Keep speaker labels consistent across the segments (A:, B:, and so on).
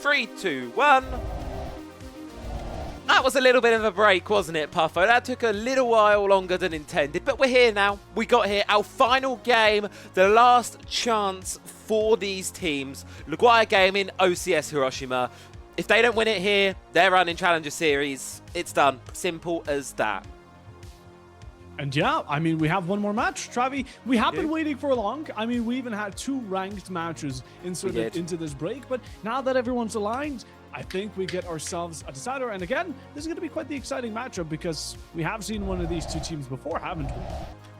A: 3, 2, 1. That was a little bit of a break, wasn't it, Puffo? That took a little while longer than intended, but we're here now. We got here, our final game, the last chance for these teams. Loguire Gaming, OCS Hiroshima. If they don't win it here, they're running Challenger Series. It's done. Simple as that.
B: And yeah, I mean, we have one more match, Travi. We have been waiting for long. I mean, we even had 2 ranked matches inserted into this break, but now that everyone's aligned, I think we get ourselves a decider. And again, this is going to be quite the exciting matchup because we have seen one of these 2 teams before, haven't we?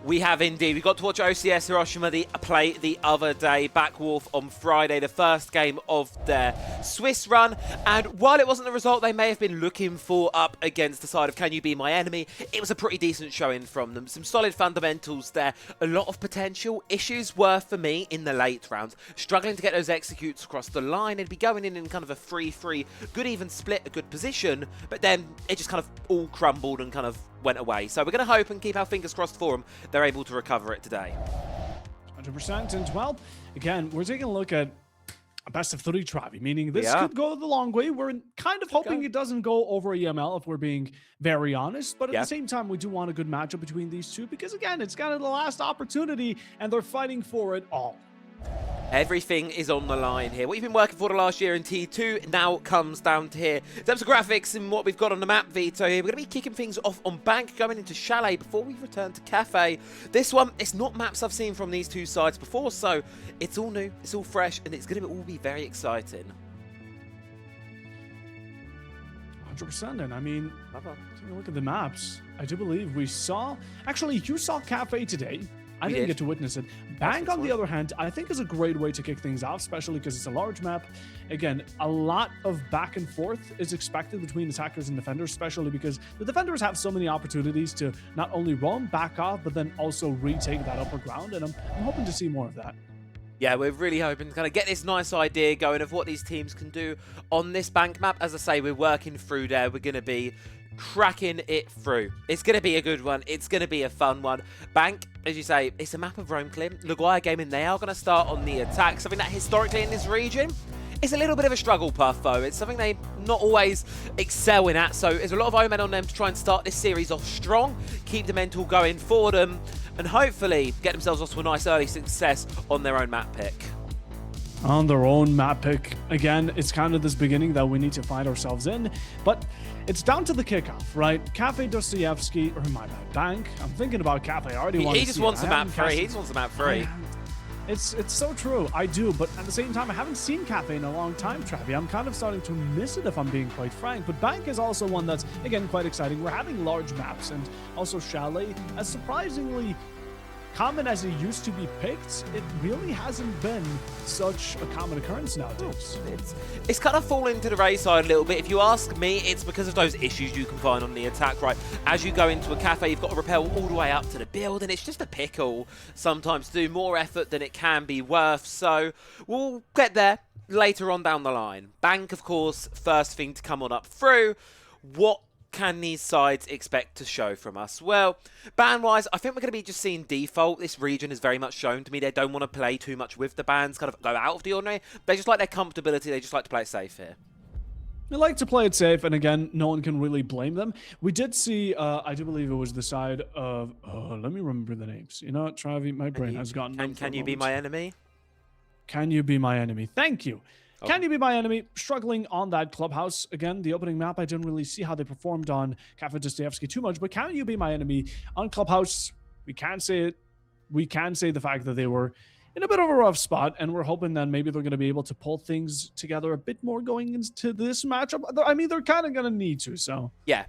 A: We have indeed. We got to watch OCS Hiroshima play the other day, Backwolf on Friday, the first game of their Swiss run. And while it wasn't the result they may have been looking for up against the side of Can You Be My Enemy, it was a pretty decent showing from them. Some solid fundamentals there. A lot of potential. Issues were for me in the late rounds. Struggling to get those executes across the line. They'd be going in kind of a 3-3, good even split, a good position. But then it just kind of all crumbled and kind of went away. So we're going to hope and keep our fingers crossed for them. They're able to recover it today.
B: 100%. And well, again, we're taking a look at a best of 3, Travi, meaning this could go the long way. We're kind of hoping it doesn't go over EML if we're being very honest. But at the same time, we do want a good matchup between these 2 because, again, it's kind of the last opportunity and they're fighting for it all.
A: Everything is on the line here. What you've been working for the last year in T2 now comes down to here. In terms of graphics and what we've got on the map, Vito, here, we're going to be kicking things off on Bank, going into Chalet before we return to Cafe. This one, it's not maps I've seen from these 2 sides before, so it's all new, it's all fresh, and it's going to all be very exciting.
B: 100%. And I mean, taking a look at the maps, I do believe we saw... Actually, you saw Cafe today. I didn't get to witness it. Bank, on the other hand, I think is a great way to kick things off, especially because it's a large map. Again, a lot of back and forth is expected between attackers and defenders, especially because the defenders have so many opportunities to not only roam back off, but then also retake that upper ground, and I'm hoping to see more of that.
A: Yeah, we're really hoping to kind of get this nice idea going of what these teams can do on this Bank map. As I say, we're working through there. We're going to be cracking it through. It's going to be a good one. It's going to be a fun one. Bank, as you say, it's a map of roam clear. Loguire Gaming, they are going to start on the attack. Something that historically in this region is a little bit of a struggle, Puffo. It's something they not always excel in at. So there's a lot of omen on them to try and start this series off strong, keep the mental going for them, and hopefully get themselves off to a nice early success on their own map pick.
B: On their own map pick. Again, it's kind of this beginning that we need to find ourselves in, but it's down to the kickoff, right? Cafe Dostoevsky, or my bad, Bank. I'm thinking about Cafe. I already want to see it.
A: He just wants a map 3. He just wants a map 3.
B: It's so true. I do, but at the same time, I haven't seen Cafe in a long time, Travi. I'm kind of starting to miss it, if I'm being quite frank. But Bank is also one that's, again, quite exciting. We're having large maps, and also Chalet, as surprisingly common as it used to be picked, it really hasn't been such a common occurrence nowadays.
A: It's kind of fallen to the wayside a little bit. If you ask me, it's because of those issues you can find on the attack, right? As you go into a cafe, you've got to rappel all the way up to the build, and it's just a pickle sometimes to do more effort than it can be worth. So we'll get there later on down the line. Bank, of course, first thing to come on up through. What can these sides expect to show from us? Well, ban-wise, I think we're going to be just seeing default. This region has very much shown to me they don't want to play too much with the bans, kind of go out of the ordinary. They just like their comfortability. They just like to play it safe here.
B: They like to play it safe, and again, no one can really blame them. We did see, I do believe it was the side of, let me remember the names. You know what, Travi, my brain has gone numb.
A: Can you be my enemy?
B: Can you be my enemy? Thank you. Oh. Can You Be My Enemy? Struggling on that clubhouse. Again, the opening map, I didn't really see how they performed on Cafe Dostoevsky too much, but Can You Be My Enemy on clubhouse, we can say it. We can say the fact that they were in a bit of a rough spot, and we're hoping that maybe they're going to be able to pull things together a bit more going into this matchup. I mean, they're kind of going to need to, so.
A: Yeah.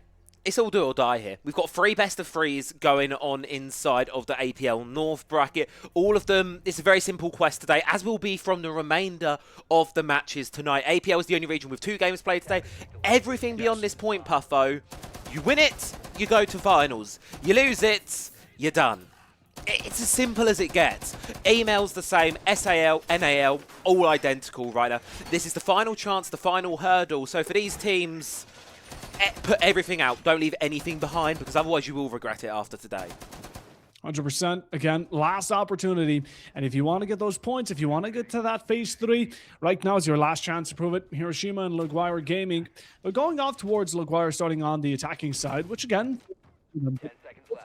A: It's all do or die here. We've got 3 best of 3s going on inside of the APL North bracket. All of them, it's a very simple quest today, as will be from the remainder of the matches tonight. APL is the only region with 2 games played today. Everything beyond this point, Puffo, you win it, you go to finals. You lose it, you're done. It's as simple as it gets. Email's the same, SAL, NAL, all identical right now. This is the final chance, the final hurdle. So for these teams, put everything out. Don't leave anything behind, because otherwise you will regret it after today.
B: 100%. Again, last opportunity. And if you want to get those points, if you want to get to that phase 3, right now is your last chance to prove it. Hiroshima and Loguire Gaming. They're going off towards Loguire, starting on the attacking side, which again, OCS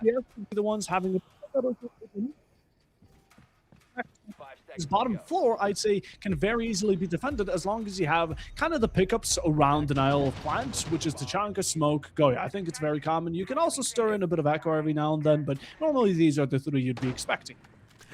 B: will be the ones having his bottom floor, I'd say, can very easily be defended as long as you have kind of the pickups around the Isle of Plant, which is Tachanka, Smoke, Goya. I think it's very common. You can also stir in a bit of Echo every now and then, but normally these are the 3 you'd be expecting.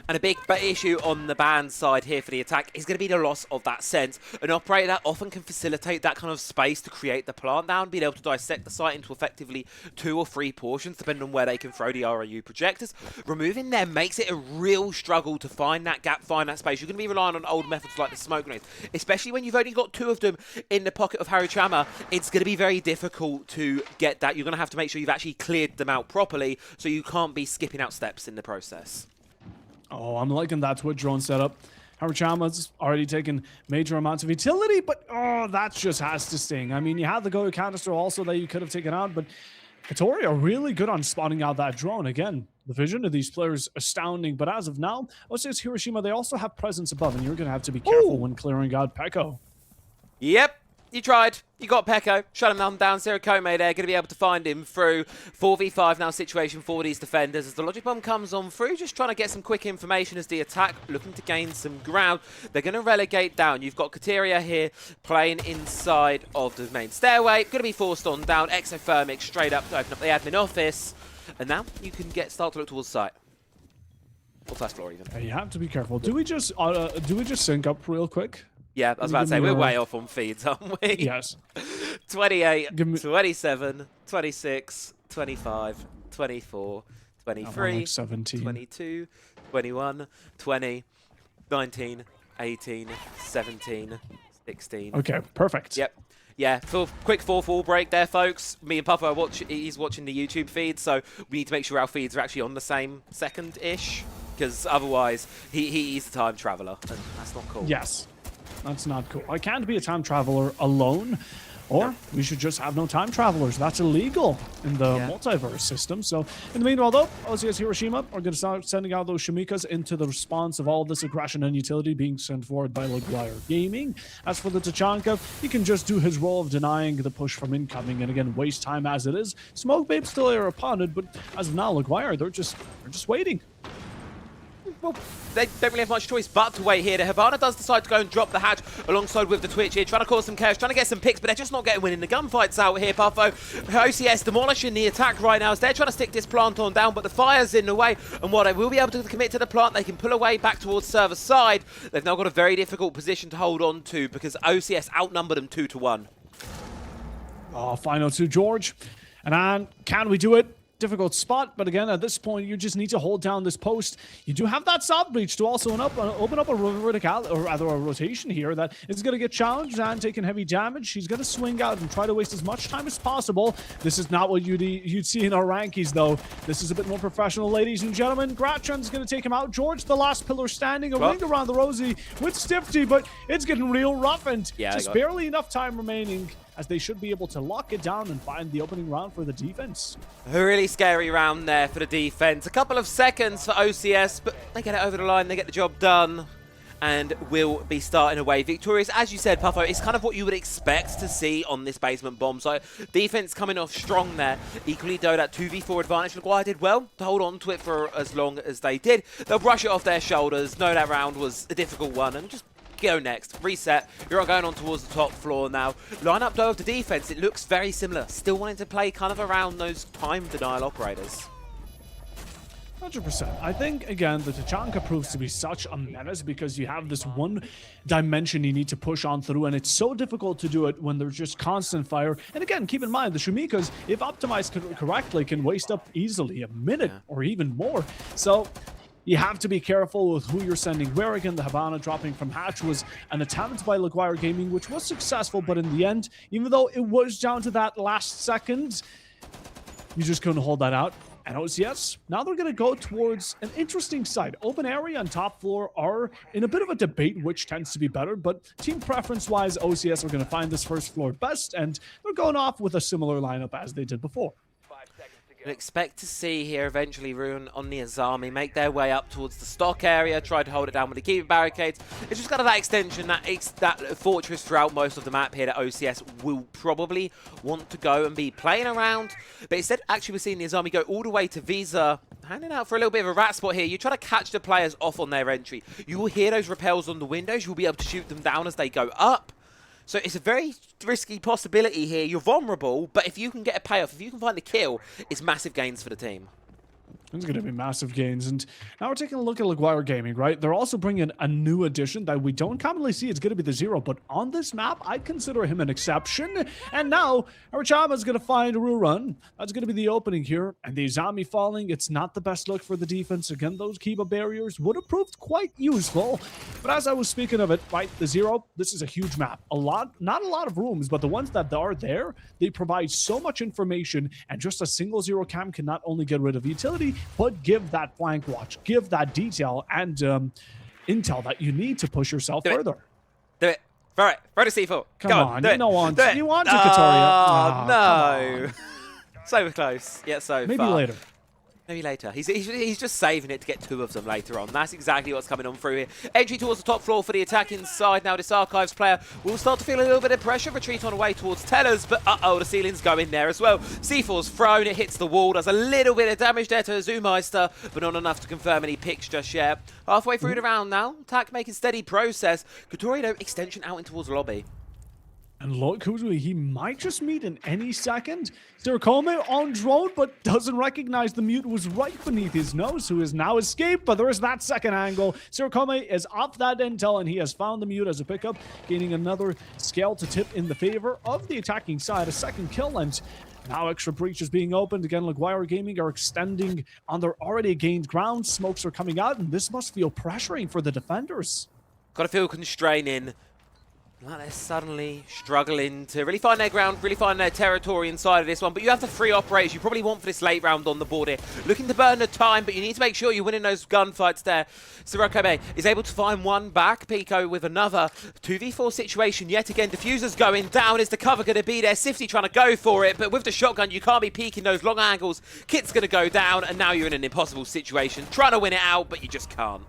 A: And a big issue on the band side here for the attack is going to be the loss of that sense. An operator that often can facilitate that kind of space to create the plant down, being able to dissect the site into effectively 2 or 3 portions, depending on where they can throw the ROU projectors. Removing them makes it a real struggle to find that gap, find that space. You're going to be relying on old methods like the smoke grenades, especially when you've only got 2 of them in the pocket of Hiroshima. It's going to be very difficult to get that. You're going to have to make sure you've actually cleared them out properly, so you can't be skipping out steps in the process.
B: Oh, I'm liking that twit drone setup. Hiroshama's already taken major amounts of utility, but oh, that just has to sting. I mean, you had the Goya canister also that you could have taken out, but Katori are really good on spotting out that drone. Again, the vision of these players astounding, but as of now, OCS Hiroshima, they also have presence above, and you're going to have to be careful when clearing out Pekko.
A: Yep. You tried. You got Pekko. Shut him down. Zero Kome there. Going to be able to find him through. 4v5 now situation for these defenders as the Logic Bomb comes on through. Just trying to get some quick information as the attack looking to gain some ground. They're going to relegate down. You've got Kateria here playing inside of the main stairway. Going to be forced on down. Exothermic straight up to open up the admin office. And now you can start to look towards site. Or first floor even.
B: You have to be careful. Do we just sync up real quick?
A: Yeah, I was about to say, we're way off on feeds, aren't we?
B: Yes.
A: 28, 27, 26, 25, 24, 23,
B: like 17.
A: 22, 21, 20, 19, 18, 17, 16.
B: Okay, perfect.
A: Yep. Yeah, quick 4-4 break there, folks. Me and Puffer he's watching the YouTube feed, so we need to make sure our feeds are actually on the same second-ish, because otherwise he's a time traveler, and that's not cool.
B: Yes. That's not cool. I can't be a time traveler alone, or we should just have no time travelers. That's illegal in the multiverse system. So in the meanwhile, though, OCS Hiroshima are going to start sending out those Shimikas into the response of all this aggression and utility being sent forward by Loguire Gaming. As for the Tachanka, he can just do his role of denying the push from incoming and again waste time as it is. Smoke Babe still are upon it, but as of now, Loguire, they're just waiting.
A: Well, they don't really have much choice but to wait here. The Havana does decide to go and drop the hatch alongside with the Twitch here, trying to cause some chaos, trying to get some picks, but they're just not getting winning. The gunfight's out here, Puffo. OCS demolishing the attack right now as they're trying to stick this plant on down, but the fire's in the way, and what they will be able to commit to the plant, they can pull away back towards server side. They've now got a very difficult position to hold on to because OCS outnumbered them 2-1.
B: Oh, final 2, George. And can we do it? Difficult spot, but again, at this point, you just need to hold down this post. You do have that soft breach to also open up a vertical, or rather a rotation here that is going to get challenged and taking heavy damage. He's going to swing out and try to waste as much time as possible. This is not what you'd see in our rankings, though. This is a bit more professional, ladies and gentlemen. Gratchan's going to take him out. George, the last pillar standing, a ring around the rosy with Stifty, but it's getting real rough and just barely enough time remaining, as they should be able to lock it down and find the opening round for the defense.
A: A really scary round there for the defense. A couple of seconds for OCS, but they get it over the line, they get the job done, and will be starting away victorious. As you said, Puffo, it's kind of what you would expect to see on this basement bomb. So defense coming off strong there. Equally, though, that 2v4 advantage. Loguire did well to hold on to it for as long as they did. They'll brush it off their shoulders. Know that round was a difficult one, and just go next. Reset. You're going on towards the top floor now. Line up, though, of the defense. It looks very similar. Still wanting to play kind of around those time denial operators.
B: 100%. I think, again, the Tachanka proves to be such a menace because you have this one dimension you need to push on through, and it's so difficult to do it when there's just constant fire. And again, keep in mind, the Shumikas, if optimized correctly, can waste up easily a minute or even more. So you have to be careful with who you're sending where. Again, the Havana dropping from hatch was an attempt by Loguire Gaming, which was successful, but in the end, even though it was down to that last second, you just couldn't hold that out. And OCS, now they're going to go towards an interesting side. Open area and top floor are in a bit of a debate which tends to be better, but team preference-wise, OCS are going to find this first floor best, and they're going off with a similar lineup as they did before.
A: You'd expect to see here eventually Ruin on the Azami make their way up towards the stock area, try to hold it down with the keeper barricades. It's just kind of that extension, that fortress throughout most of the map here that OCS will probably want to go and be playing around. But instead, actually, we're seeing the Azami go all the way to Visa, handing out for a little bit of a rat spot here. You try to catch the players off on their entry. You will hear those rappels on the windows. You'll be able to shoot them down as they go up. So it's a very risky possibility here. You're vulnerable, but if you can get a payoff, if you can find the kill, it's massive gains for the team.
B: It's going to be massive gains. And now we're taking a look at Loguire Gaming, right? They're also bringing a new addition that we don't commonly see. It's going to be the Zero, but on this map, I'd consider him an exception. And now, Hiroshima is going to find a run. That's going to be the opening here. And the Azami falling, it's not the best look for the defense. Again, those Kiba barriers would have proved quite useful. But as I was speaking of it, right, the Zero, this is a huge map. Not a lot of rooms, but the ones that are there, they provide so much information. And just a single Zero cam can not only get rid of utility, but give that flank watch, give that detail and intel that you need to push yourself further.
A: Do it. Throw it. Throw the C4.
B: Come on. You want to
A: Katoria. No. So close. Yet so
B: maybe
A: far.
B: Later.
A: Maybe later. He's just saving it to get 2 of them later on. That's exactly what's coming on through here. Entry towards the top floor for the attacking side. Now this Archives player will start to feel a little bit of pressure. Retreat on away towards Tellers, but the ceilings go in there as well. C4's thrown. It hits the wall. Does a little bit of damage there to Zumeister, but not enough to confirm any picks just yet. Halfway through the round now. Attack making steady process. Katoria, extension out in towards the lobby.
B: And look who he might just meet in any second. Sirikome on drone, but doesn't recognize the mute was right beneath his nose, who has now escaped, but there is that second angle. Sirikome is off that intel, and he has found the mute as a pickup, gaining another scale to tip in the favor of the attacking side. A second kill, and now extra breach is being opened. Again, Loguire Gaming are extending on their already gained ground. Smokes are coming out, and this must feel pressuring for the defenders.
A: Got to feel constraining. Like they're suddenly struggling to really find their ground, really find their territory inside of this one. But you have the 3 operators you probably want for this late round on the board here. Looking to burn the time, but you need to make sure you're winning those gunfights there. Sirokome is able to find one back. Pico with another 2v4 situation. Yet again, Diffuser's going down. Is the cover going to be there? Sifty trying to go for it, but with the shotgun, you can't be peeking those long angles. Kit's going to go down, and now you're in an impossible situation. Trying to win it out, but you just can't.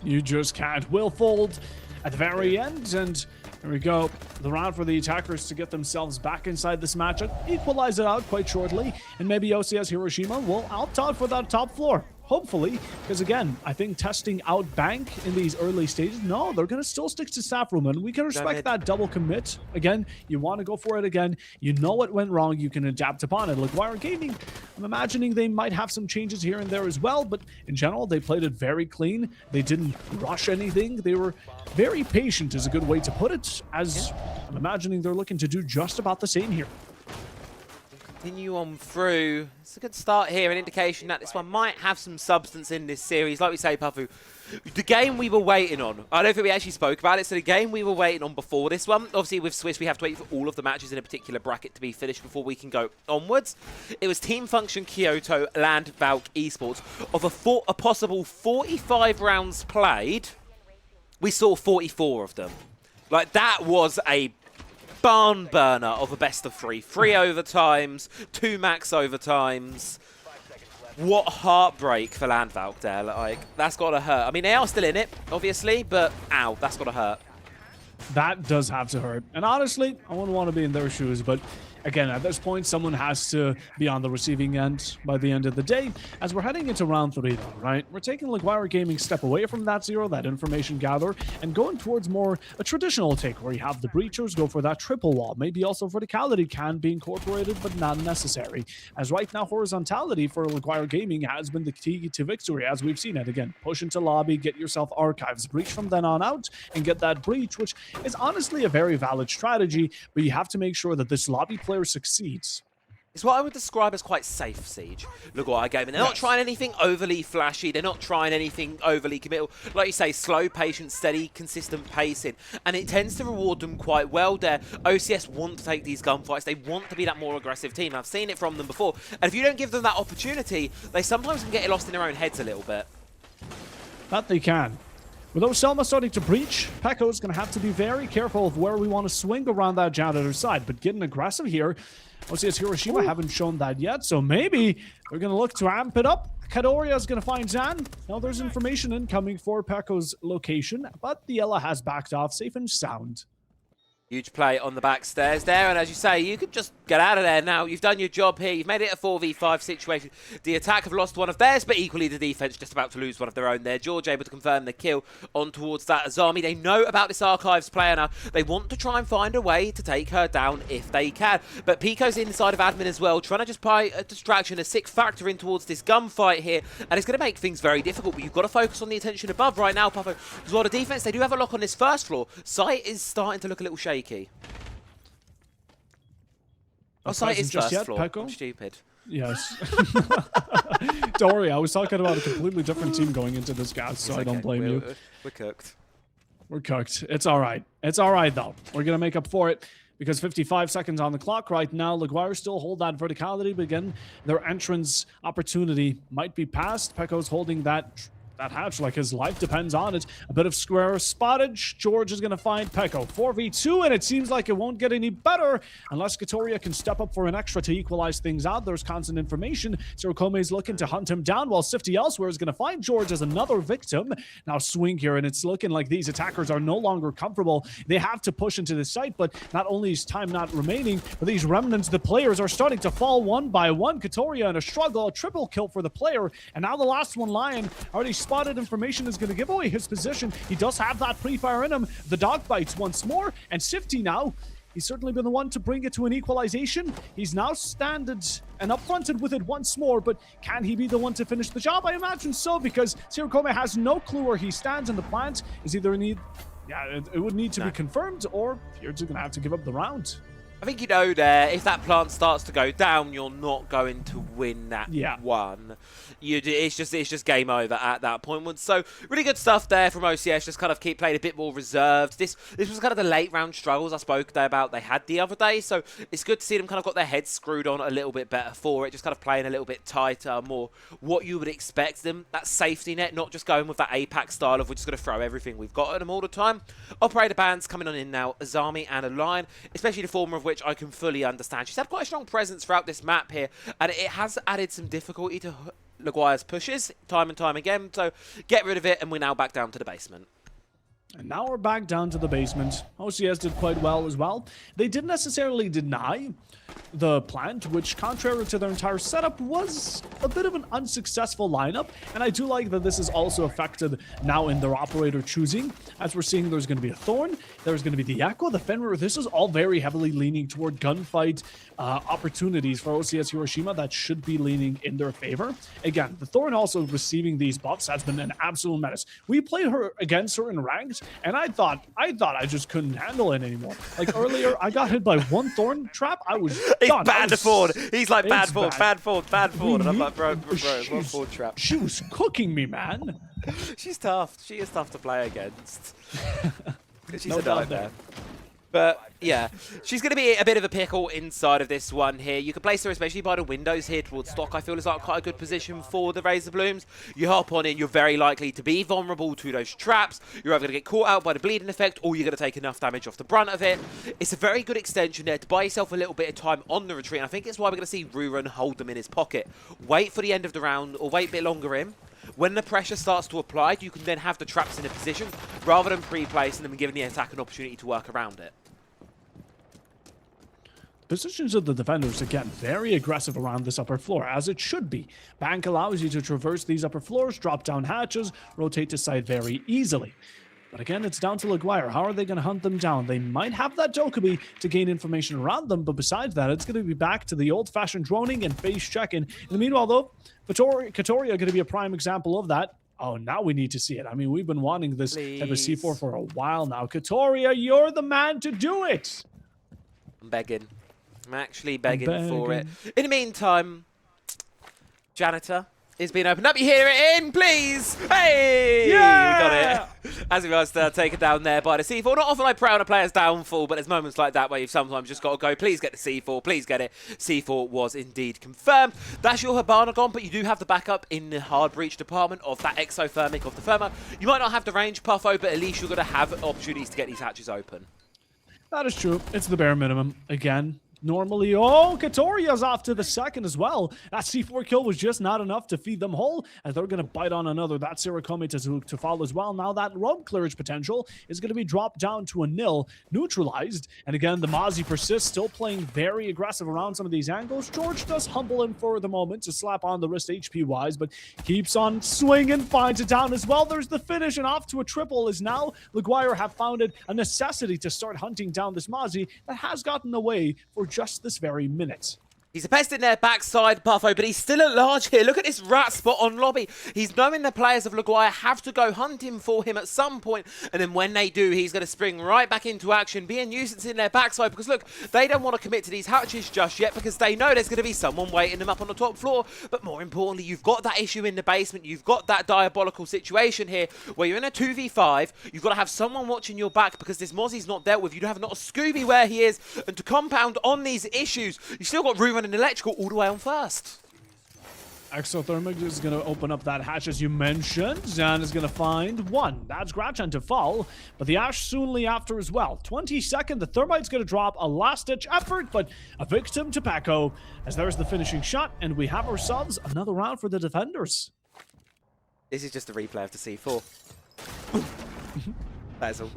B: You just can't. Will fold at the very end, and here we go. The round for the attackers to get themselves back inside this matchup, equalize it out quite shortly, and maybe OCS Hiroshima will out-top for that top floor. Hopefully, because again, I think testing out Bank in these early stages, no, they're going to still stick to staff room, and we can respect that double commit. Again, you want to go for it again. You know what went wrong. You can adapt upon it. Loguire Gaming, I'm imagining they might have some changes here and there as well, but in general, they played it very clean. They didn't rush anything. They were very patient is a good way to put it, as I'm imagining they're looking to do just about the same here.
A: Continue on through. It's a good start here, an indication that this one might have some substance in this series. Like we say, Pafu, the game we were waiting on. I don't think we actually spoke about it. So the game we were waiting on before this one. Obviously, with Swiss, we have to wait for all of the matches in a particular bracket to be finished before we can go onwards. It was Team Function Kyoto, Land Valk Esports. Of a possible 45 rounds played, we saw 44 of them. Like, that was a barn burner of a best of 3. 3 overtimes, 2 max overtimes. What heartbreak for Landvalk there. Like, that's got to hurt. I mean, they are still in it, obviously, but ow, that's got to hurt.
B: That does have to hurt. And honestly, I wouldn't want to be in their shoes, but again, at this point, someone has to be on the receiving end by the end of the day. As we're heading into round 3, though, right? We're taking Loguire Gaming step away from that Zero, that information gather, and going towards more a traditional take, where you have the breachers go for that triple wall. Maybe also verticality can be incorporated, but not necessary. As right now, horizontality for Loguire Gaming has been the key to victory, as we've seen it. Again, push into lobby, get yourself archives, breach from then on out, and get that breach, which is honestly a very valid strategy, but you have to make sure that this lobby player succeeds.
A: It's what I would describe as quite safe, Siege. Loguire Gaming. They're not trying anything overly flashy. They're not trying anything overly committal. Like you say, slow, patient, steady, consistent pacing. And it tends to reward them quite well there. OCS want to take these gunfights. They want to be that more aggressive team. I've seen it from them before. And if you don't give them that opportunity, they sometimes can get lost in their own heads a little bit.
B: That they can. With Selma starting to breach, Pekko's going to have to be very careful of where we want to swing around that janitor side. But getting aggressive here, OCS Hiroshima haven't shown that yet, so maybe we're going to look to amp it up. Kadoria is going to find Zan. Now there's information incoming for Pekko's location, but the Ella has backed off safe and sound.
A: Huge play on the back stairs there, and as you say, you could just get out of there now. You've done your job here. You've made it a 4v5 situation. The attack have lost one of theirs, but equally the defense just about to lose one of their own there. George able to confirm the kill on towards that Azami. They know about this Archives player now. They want to try and find a way to take her down if they can. But Pico's inside of admin as well, trying to just play a distraction, a sick factor in towards this gunfight here, and it's going to make things very difficult, but you've got to focus on the attention above right now, Puffo. Because while the defense, they do have a lock on this first floor, Sight is starting to look a little shaky. Oh, Sight is
B: just
A: first
B: yet,
A: floor.
B: Pekko?
A: I'm stupid.
B: Yes. Don't worry, I was talking about a completely different team going into this, guys, so I don't blame you.
A: We're cooked.
B: We're cooked. It's all right. It's all right, though. We're going to make up for it because 55 seconds on the clock right now. Loguire still hold that verticality, but again, their entrance opportunity might be past. Pekko's holding that hatch like his life depends on it. A bit of square spottage. George is going to find Pekko. 4v2, and it seems like it won't get any better unless Katoria can step up for an extra to equalize things out. There's constant information. Sirokome is looking to hunt him down, while Sifty elsewhere is going to find George as another victim. Now swing here, and it's looking like these attackers are no longer comfortable. They have to push into the site, but not only is time not remaining, but these remnants, the players, are starting to fall one by one. Katoria in a struggle, a triple kill for the player, and now the last one, Lion, already spotted information, is going to give away his position. He does have that pre-fire in him. The dog bites once more, and Sifty now, he's certainly been the one to bring it to an equalization. He's now standed and upfronted with it once more, but can he be the one to finish the job? I imagine so, because Sirokome has no clue where he stands, and the plant is either it would need to be confirmed, or Beards are going to have to give up the round.
A: I think you know there, if that plant starts to go down, you're not going to win that one. It's just game over at that point. So really good stuff there from OCS, just kind of keep playing a bit more reserved. This was kind of the late round struggles I spoke there about they had the other day, so it's good to see them kind of got their heads screwed on a little bit better for it, just kind of playing a little bit tighter, more what you would expect them, that safety net, not just going with that APAC style of we're just going to throw everything we've got at them all the time. Operator bands coming on in now, Azami and a Lion, especially the former of which I can fully understand. She's had quite a strong presence throughout this map here, and it has added some difficulty to Loguire's pushes time and time again, so get rid of it, and we're now back down to the basement.
B: And now we're back down to the basement. OCS did quite well as well. They didn't necessarily deny the plant, which, contrary to their entire setup, was a bit of an unsuccessful lineup. And I do like that this is also affected now in their operator choosing. As we're seeing, there's going to be a Thorn, there's going to be the Echo, the Fenrir. This is all very heavily leaning toward gunfight opportunities for OCS Hiroshima that should be leaning in their favor. Again, the Thorn also receiving these buffs has been an absolute menace. We played her against her in ranked, and I thought I just couldn't handle it anymore. Like earlier, I got hit by one Thorn trap. I was done.
A: Bad to Ford. He's like bad Ford. And I'm like, bro, one Ford trap.
B: She was cooking me, man.
A: She's tough. She is tough to play against. She's
B: No
A: a
B: doubt
A: nightmare.
B: there.
A: But yeah, she's going to be a bit of a pickle inside of this one here. You can place her especially by the windows here towards stock. I feel is like quite a good position for the Razor Blooms. You hop on in, you're very likely to be vulnerable to those traps. You're either going to get caught out by the bleeding effect, or you're going to take enough damage off the brunt of it. It's a very good extension there to buy yourself a little bit of time on the retreat. And I think it's why we're going to see Ruren hold them in his pocket. Wait for the end of the round, or wait a bit longer in. When the pressure starts to apply, you can then have the traps in a position, rather than pre-placing them and giving the attack an opportunity to work around it.
B: Positions of the defenders, again, very aggressive around this upper floor, as it should be. Bank allows you to traverse these upper floors, drop down hatches, rotate to side very easily. But again, it's down to Loguire. How are they going to hunt them down? They might have that Dokkaebi to gain information around them, but besides that, it's going to be back to the old-fashioned droning and face checking. In the meanwhile, though, Katoria going to be a prime example of that. Oh, now we need to see it. I mean, we've been wanting this type of C4 for a while now. Katoria, you're the man to do it!
A: I'm begging. I'm actually begging for it. In the meantime, Janitor, It's been opened up. You hear it in, please. Hey!
B: Yeah!
A: We got it. As we was taken down there by the C4. Not often I pray on a player's downfall, but there's moments like that where you've sometimes just got to go, please get the C4, please get it. C4 was indeed confirmed. That's your Hibana gone, but you do have the backup in the hard breach department of that exothermic of the thermo. You might not have the range, Puffo, but at least you're going to have opportunities to get these hatches open.
B: That is true. It's the bare minimum. Again, normally, oh, Katoria's off to the second as well. That C4 kill was just not enough to feed them whole, as they're going to bite on another. That's Sirakome to fall as well. Now that road clearage potential is going to be dropped down to a nil, neutralized. And again, the Mozzie persists, still playing very aggressive around some of these angles. George does humble him for the moment to slap on the wrist HP-wise, but keeps on swinging, finds it down as well. There's the finish, and off to a triple is now Loguire have found it a necessity to start hunting down this Mozzie that has gotten away for just this very minute.
A: He's a pest in their backside, Puffo, but he's still at large here. Look at this rat spot on lobby. He's knowing the players of Loguire have to go hunting for him at some point, and then when they do, he's going to spring right back into action, be a nuisance in their backside, because look, they don't want to commit to these hatches just yet, because they know there's going to be someone waiting them up on the top floor. But more importantly, you've got that issue in the basement. You've got that diabolical situation here, where you're in a 2v5. You've got to have someone watching your back, because this Mozzie's not dealt with. You have not a Scooby where he is, and to compound on these issues, you've still got Ruin and Electrical all the way on first.
B: Exothermic is going to open up that hatch as you mentioned, and is going to find one. That's Gratchan to fall, but the Ash soonly after as well. 22nd, the Thermite's going to drop a last-ditch effort, but a victim to Paco, as there's the finishing shot, and we have ourselves another round for the defenders.
A: This is just a replay of the C4. That's all.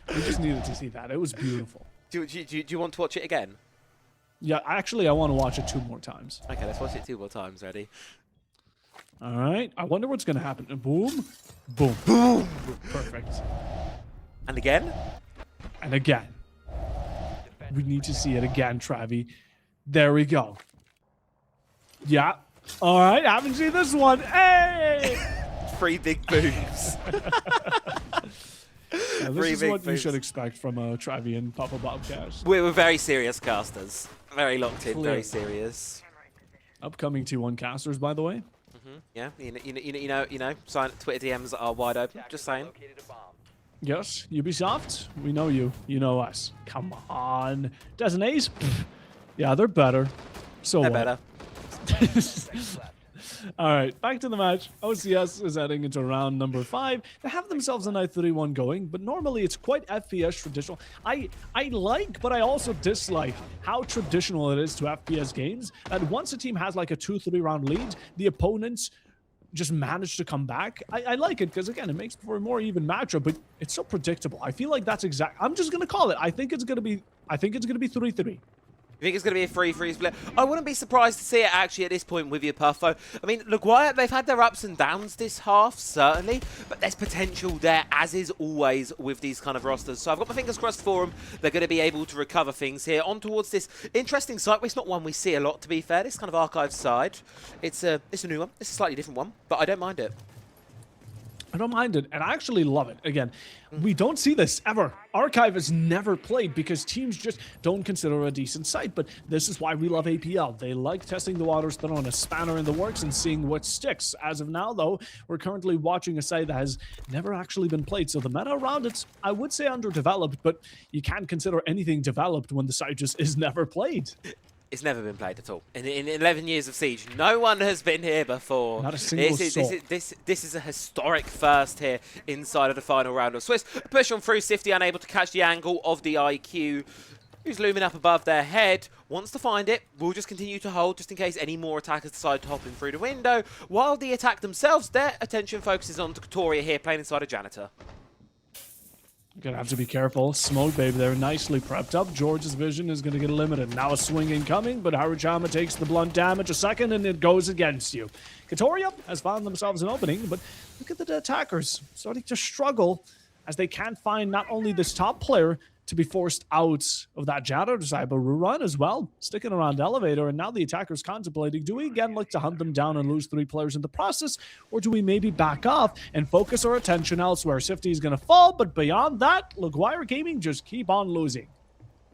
B: We just needed to see that. It was beautiful.
A: Do you want to watch it again?
B: Yeah, actually, I want to watch it 2 more times.
A: Okay, let's watch it 2 more times. Ready?
B: All right. I wonder what's going to happen. Boom. Boom. Boom. Perfect.
A: And again?
B: And again. We need to see it again, Travi. There we go. Yeah. All right. Haven't seen this one. Hey!
A: 3 big booms.
B: Yeah, this is what you should expect from a Travi and Papa Bobcast.
A: We're very serious casters. Very locked in, very serious.
B: Upcoming T1 casters, by the way.
A: Yeah, you know, Twitter DMs are wide open. Just saying.
B: Yes, Ubisoft, we know you. You know us. Come on. Designates? Yeah, they're better. So
A: they're
B: what?
A: better.
B: All right, back to the match. OCS is heading into round number 5. They have themselves a nice 3-1 going, but normally it's quite FPS traditional. I like, but I also dislike how traditional it is to FPS games. And once a team has like a 2-3 round lead, the opponents just manage to come back. I like it because, again, it makes for a more even matchup, but it's so predictable. I feel like that's I'm just going to call it. I think it's going to be 3-3.
A: You think it's going to be a 3-3 split? I wouldn't be surprised to see it actually at this point with your Puffo. I mean, Loguire, they've had their ups and downs this half, certainly, but there's potential there, as is always with these kind of rosters. So I've got my fingers crossed for them. They're going to be able to recover things here. On towards this interesting site. It's not one we see a lot, to be fair. This kind of archive side. It's a new one. It's a slightly different one, but I don't mind it.
B: I don't mind it, and I actually love it. Again, we don't see this ever. Archive is never played because teams just don't consider a decent site, but this is why we love APL. They like testing the waters, throwing a spanner in the works, and seeing what sticks. As of now, though, we're currently watching a site that has never actually been played, so the meta around it's, I would say, underdeveloped, but you can't consider anything developed when the site just is never played.
A: It's never been played at all. In 11 years of Siege, no one has been here before.
B: Not a single soul.
A: This is a historic first here inside of the final round of Swiss. Push on through, Sifty unable to catch the angle of the IQ, who's looming up above their head. Wants to find it. We'll just continue to hold just in case any more attackers decide to hop in through the window. While the attack themselves, their attention focuses on Katoria here playing inside a Janitor.
B: Gonna have to be careful. Smoke Babe there nicely prepped up. George's vision is gonna get limited. Now a swing incoming, but Hiroshima takes the blunt damage a second and it goes against you. Katoria has found themselves an opening, but look at the attackers starting to struggle as they can't find not only this top player to be forced out of that Janitor side, but Ruran as well, sticking around Elevator, and now the attacker's contemplating, do we again look to hunt them down and lose 3 players in the process, or do we maybe back off and focus our attention elsewhere? Sifty is going to fall, but beyond that, Loguire Gaming just keep on losing.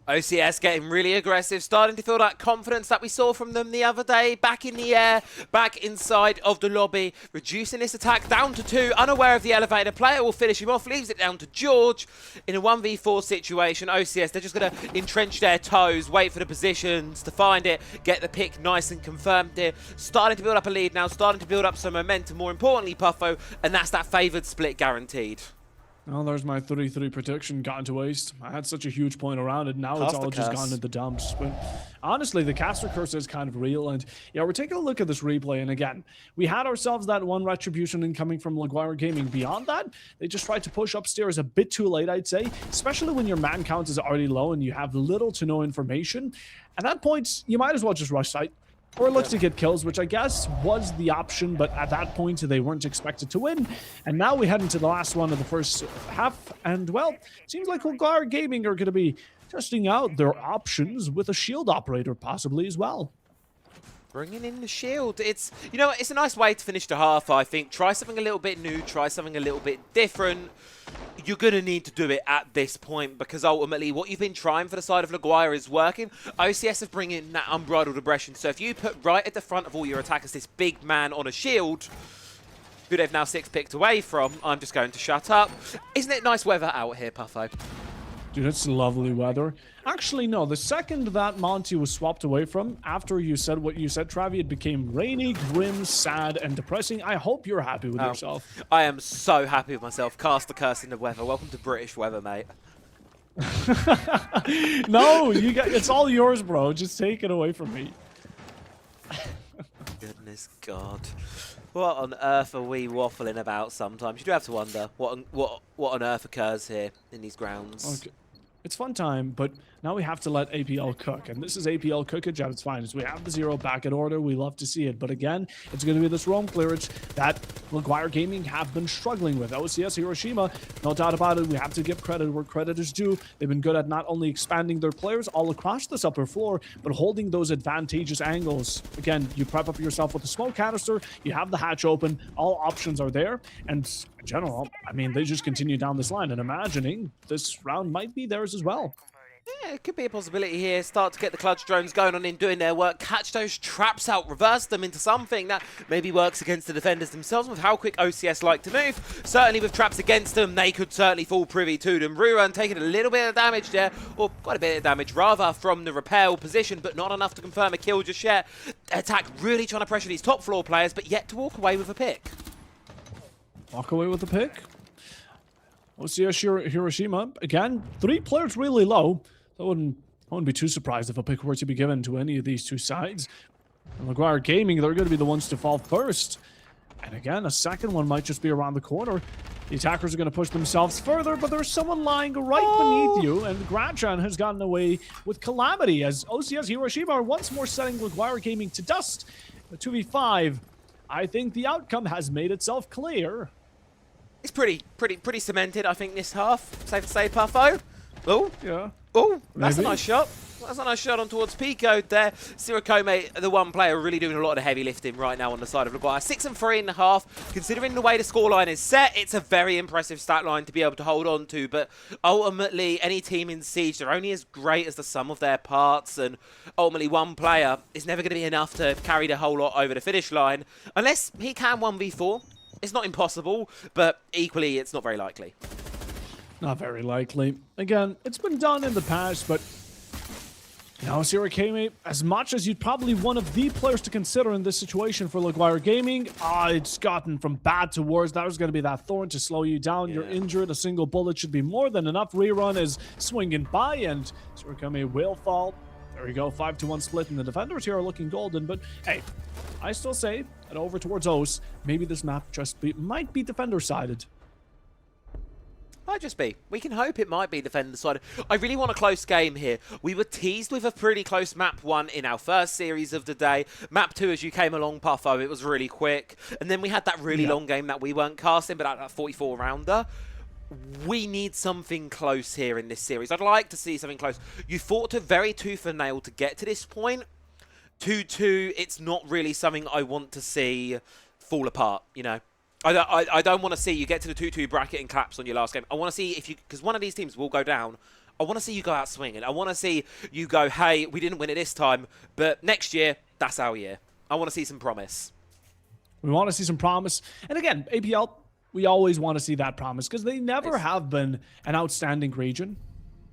A: OCS getting really aggressive, starting to feel that confidence that we saw from them the other day. Back in the air, back inside of the lobby, reducing this attack down to 2. Unaware of the elevator, player will finish him off, leaves it down to George. In a 1v4 situation, OCS, they're just going to entrench their toes, wait for the positions to find it, get the pick nice and confirmed here. Starting to build up a lead now, starting to build up some momentum, more importantly, Puffo, and that's that favoured split guaranteed.
B: Well, there's my 3-3 prediction gone to waste. I had such a huge point around it. Now it's all just gone to the dumps. But honestly, the caster curse is kind of real. And yeah, we're taking a look at this replay. And again, we had ourselves that one retribution incoming from Loguire Gaming. Beyond that, they just tried to push upstairs a bit too late, I'd say. Especially when your man count is already low and you have little to no information. At that point, you might as well just rush site. Or look to get kills, which I guess was the option, but at that point they weren't expected to win. And now we head into the last one of the first half, and well, seems like Loguire Gaming are going to be testing out their options with a shield operator possibly as well.
A: Bringing in the shield. It's, you know, it's a nice way to finish the half, I think. Try something a little bit new, try something a little bit different. You're going to need to do it at this point because ultimately what you've been trying for the side of Loguire is working. OCS have bring in that unbridled aggression. So if you put right at the front of all your attackers this big man on a shield, who they've now 6 picked away from, I'm just going to shut up. Isn't it nice weather out here, Puffo?
B: Dude, it's lovely weather. Actually, no. The second that Monty was swapped away from, after you said what you said, Travi, it became rainy, grim, sad, and depressing. I hope you're happy with yourself.
A: I am so happy with myself. Cast the curse in the weather. Welcome to British weather, mate.
B: No, it's all yours, bro. Just take it away from me.
A: Goodness God. What on earth are we waffling about sometimes? You do have to wonder what on earth occurs here in these grounds. Okay.
B: It's fun time, but now we have to let APL cook. And this is APL cookage at its finest. We have the 0 back in order. We love to see it. But again, it's going to be this roam clearance that Loguire Gaming have been struggling with. OCS Hiroshima, no doubt about it. We have to give credit where credit is due. They've been good at not only expanding their players all across this upper floor, but holding those advantageous angles. Again, you prep up yourself with the smoke canister. You have the hatch open. All options are there. And in general, I mean, they just continue down this line. And imagining this round might be theirs as well.
A: Yeah, it could be a possibility here. Start to get the clutch drones going on in doing their work. Catch those traps out. Reverse them into something that maybe works against the defenders themselves with how quick OCS like to move. Certainly with traps against them, they could certainly fall privy to them. Rurun taking a little bit of damage there, or quite a bit of damage rather, from the repel position, but not enough to confirm a kill just yet. Attack really trying to pressure these top floor players, but yet to walk away with a pick.
B: Walk away with a pick. OCS Hiroshima, again, 3 players really low. I wouldn't be too surprised if a pick were to be given to any of these two sides. And Loguire Gaming, they're going to be the ones to fall first. And again, a second one might just be around the corner. The attackers are going to push themselves further, but there's someone lying right beneath you, and Grachan has gotten away with Calamity as OCS Hiroshima are once more setting Loguire Gaming to dust. A 2v5. I think the outcome has made itself clear.
A: It's pretty cemented, I think, this half. Safe to say, Puffo. Oh,
B: yeah.
A: Oh, that's a nice shot. That's a nice shot on towards Pico there. Sirokome, the one player, really doing a lot of heavy lifting right now on the side of Loguire. 6 and 3.5. Considering the way the scoreline is set, it's a very impressive stat line to be able to hold on to. But ultimately, any team in Siege, they're only as great as the sum of their parts. And ultimately, one player is never going to be enough to carry the whole lot over the finish line. Unless he can 1v4. It's not impossible, but equally, it's not very likely.
B: Not very likely. Again, it's been done in the past, but now Sirokame, as much as you'd probably one of the players to consider in this situation for Loguire Gaming, it's gotten from bad to worse. That was going to be that thorn to slow you down. Yeah. You're injured. A single bullet should be more than enough. Rerun is swinging by, and Sirokame will fall. There we go, 5-1 split, and the defenders here are looking golden, but hey, I still say that over towards OS, maybe this map just might be defender-sided.
A: Might just be. We can hope it might be defender-sided. I really want a close game here. We were teased with a pretty close map 1 in our first series of the day. Map 2, as you came along, Puffo, it was really quick. And then we had that really long game that we weren't casting, but that 44-rounder. We need something close here in this series. I'd like to see something close. You fought a very tooth and nail to get to this point. 2-2, it's not really something I want to see fall apart, you know. I don't want to see you get to the 2-2 bracket and collapse on your last game. I want to see if you, because one of these teams will go down. I want to see you go out swinging. I want to see you go, hey, we didn't win it this time, but next year, that's our year. I want to see some promise.
B: We want to see some promise. And again, APL, we always want to see that promise because they never have been an outstanding region.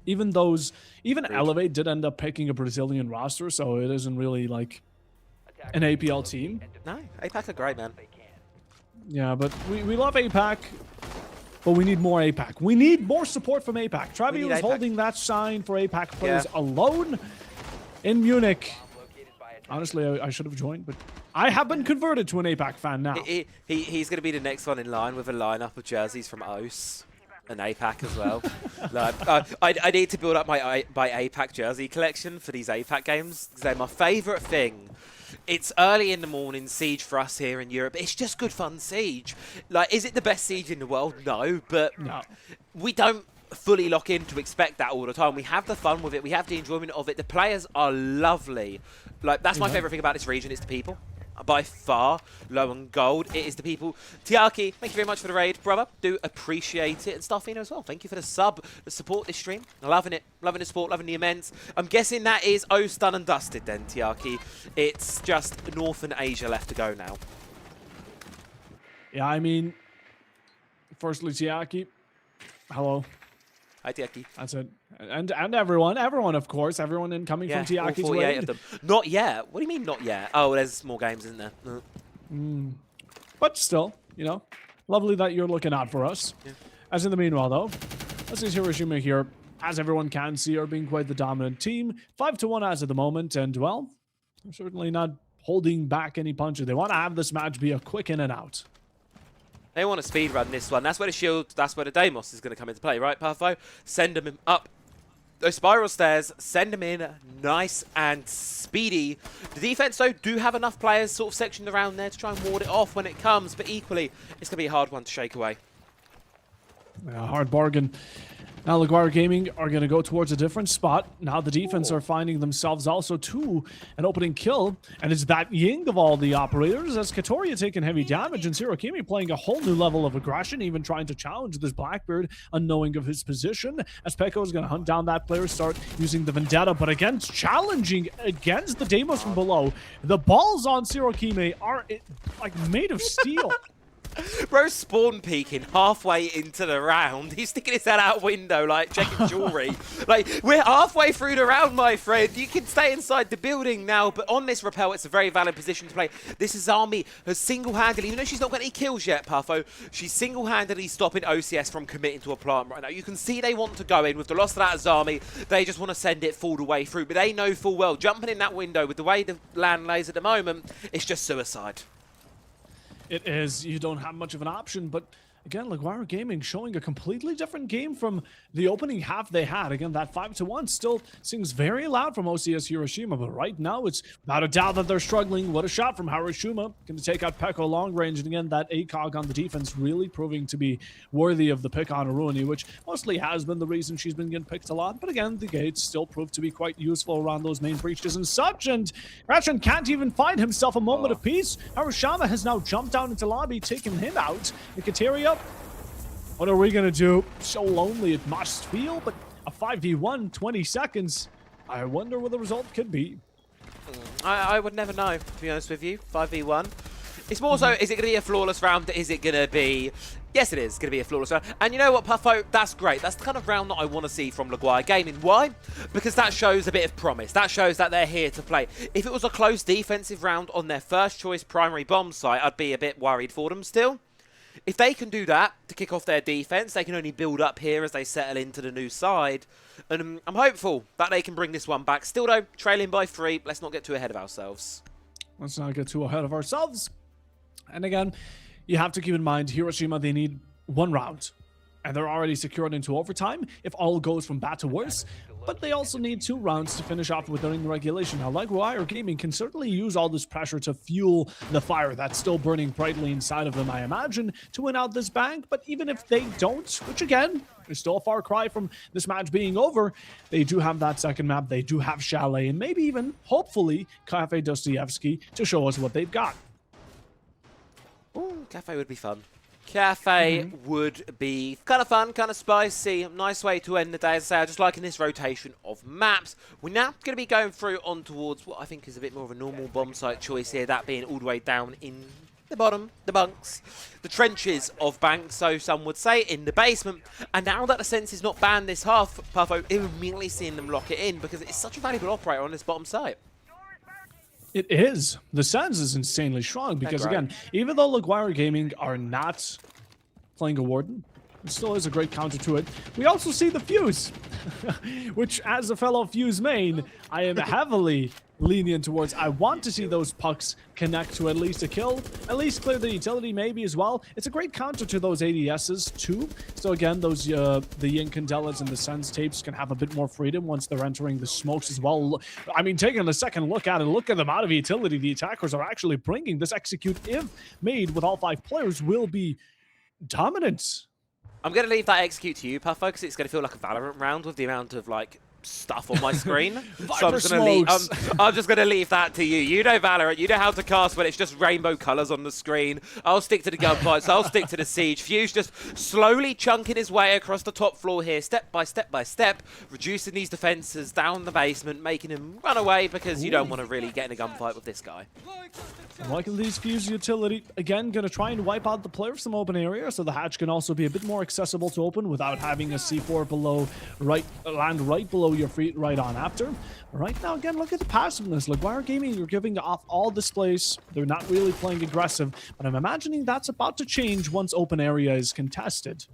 B: Even Elevate did end up picking a Brazilian roster, so it isn't really like an APL team.
A: No, APAC are great, man.
B: Yeah, but we love APAC, but we need more APAC. We need more support from APAC. Travi was holding that sign for APAC players alone in Munich. Honestly, I should have joined, but I have been converted to an APAC fan now.
A: He's going to be the next one in line with a lineup of jerseys from OS and APAC as well. Like, I need to build up my APAC jersey collection for these APAC games because they're my favourite thing. It's early in the morning Siege for us here in Europe. It's just good fun Siege. Like, is it the best Siege in the world? No, but we don't fully lock in to expect that all the time. We have the fun with it. We have the enjoyment of it. The players are lovely. Like, that's my favourite thing about this region. It's the people. By far, low on gold, it is the people. Tiaki, thank you very much for the raid, brother. Do appreciate it. And Starfino as well. Thank you for the sub, the support this stream. Loving it. Loving the support, loving the immense. I'm guessing that is done and dusted then, Tiaki. It's just Northern Asia left to go now.
B: Yeah, I mean, firstly, Tiaki, hello.
A: Hi, Tiaki.
B: That's it. And everyone, of course, everyone incoming from Tiaki's way.
A: Of them. Not yet. What do you mean not yet? Oh, there's more games, isn't there?
B: But still, you know, lovely that you're looking out for us. Yeah. As in the meanwhile, though, this is Hiroshima here. As everyone can see, are being quite the dominant team. 5-1 as of the moment, and well, they're certainly not holding back any punches. They want to have this match be a quick in and out.
A: They want to speedrun this one. That's where the shield, that's where the Deimos is going to come into play, right, Parfo? Send them up those spiral stairs, send them in nice and speedy. The defense, though, do have enough players sort of sectioned around there to try and ward it off when it comes, but equally, it's going to be a hard one to shake away.
B: Yeah, hard bargain. Now, Loguire Gaming are going to go towards a different spot. Now, the defense are finding themselves also to an opening kill. And it's that Ying of all the operators as Katoria taking heavy damage and Sirokimi playing a whole new level of aggression, even trying to challenge this Blackbeard, unknowing of his position. As Peko is going to hunt down that player, start using the Vendetta, but against challenging against the Deimos from below. The balls on Sirokimi are like made of steel.
A: Bro spawn peeking halfway into the round. He's sticking his head out window, like, checking jewelry. Like, we're halfway through the round, my friend. You can stay inside the building now, but on this rappel, it's a very valid position to play. This is Army has single-handedly, even though she's not got any kills yet, Puffo, she's single-handedly stopping OCS from committing to a plant right now. You can see they want to go in with the loss of that Zami. They just want to send it full the way through, but they know full well, jumping in that window with the way the land lays at the moment, it's just suicide.
B: It is. You don't have much of an option, but again, Loguire Gaming showing a completely different game from the opening half they had. Again, that 5-1 still seems very loud from OCS Hiroshima, but right now it's without a doubt that they're struggling. What a shot from Hiroshima. Going to take out Peko long range, and again, that ACOG on the defense really proving to be worthy of the pick on Aruni, which mostly has been the reason she's been getting picked a lot. But again, the gates still prove to be quite useful around those main breaches and such, and Ratchan can't even find himself a moment of peace. Hiroshima has now jumped down into lobby, taking him out. Nikateria, what are we going to do? So lonely it must feel, but a 5v1, 20 seconds. I wonder what the result could be.
A: I would never know, to be honest with you. 5v1. It's more so, is it going to be a flawless round? Is it going to be... Yes, it is going to be a flawless round. And you know what, Puffo? That's great. That's the kind of round that I want to see from Loguire Gaming. Why? Because that shows a bit of promise. That shows that they're here to play. If it was a close defensive round on their first choice primary bomb site, I'd be a bit worried for them still. If they can do that to kick off their defense, they can only build up here as they settle into the new side. And I'm hopeful that they can bring this one back. Still, though, trailing by 3. Let's not get too ahead of ourselves.
B: Let's not get too ahead of ourselves. And again, you have to keep in mind, Hiroshima, they need one round. And they're already secured into overtime if all goes from bad to worse. But they also need 2 rounds to finish off with during regulation. Now, Loguire Gaming can certainly use all this pressure to fuel the fire that's still burning brightly inside of them, I imagine, to win out this bank. But even if they don't, which again, is still a far cry from this match being over, they do have that second map, they do have Chalet, and maybe even, hopefully, Cafe Dostoevsky to show us what they've got.
A: Ooh, Cafe would be fun. Cafe would be kind of fun, kind of spicy. Nice way to end the day. As I say, I just liking this rotation of maps. We're now going to be going through on towards what I think is a bit more of a normal bomb site choice here, that being all the way down in the bottom, the bunks, the trenches of banks, so some would say, in the basement. And now that the sense is not banned this half, Puffo, immediately seeing them lock it in because it's such a valuable operator on this bottom site.
B: It is. The Sens is insanely strong because, again, even though Loguire Gaming are not playing a Warden, it still is a great counter to it. We also see the Fuse, which, as a fellow Fuse main, I am heavily lenient towards. I want to see those pucks connect to at least a kill, at least clear the utility maybe as well. It's a great counter to those ADSs too. So again, those the Yin Candelas and the Sens tapes can have a bit more freedom once they're entering the smokes as well. I mean, taking a second look at it, look at the amount of utility the attackers are actually bringing. This execute, if made with all 5 players, will be dominant.
A: I'm going to leave that execute to you, Puffo, because it's going to feel like a Valorant round with the amount of, like, stuff on my screen. So I'm just going to leave that to you. You know Valorant. You know how to cast when it's just rainbow colors on the screen. I'll stick to the gunfights. I'll stick to the siege. Fuse just slowly chunking his way across the top floor here, step by step by step, reducing these defenses down the basement, making him run away because you don't want to really get in a gunfight with this guy.
B: I'm liking these Fuse utility. Again, going to try and wipe out the player from open area so the hatch can also be a bit more accessible to open without having a C4 below land right below your feet right on after. Right now, again, look at the passiveness. Loguire Gaming are giving off all displays. They're not really playing aggressive, but I'm imagining that's about to change once open area is contested.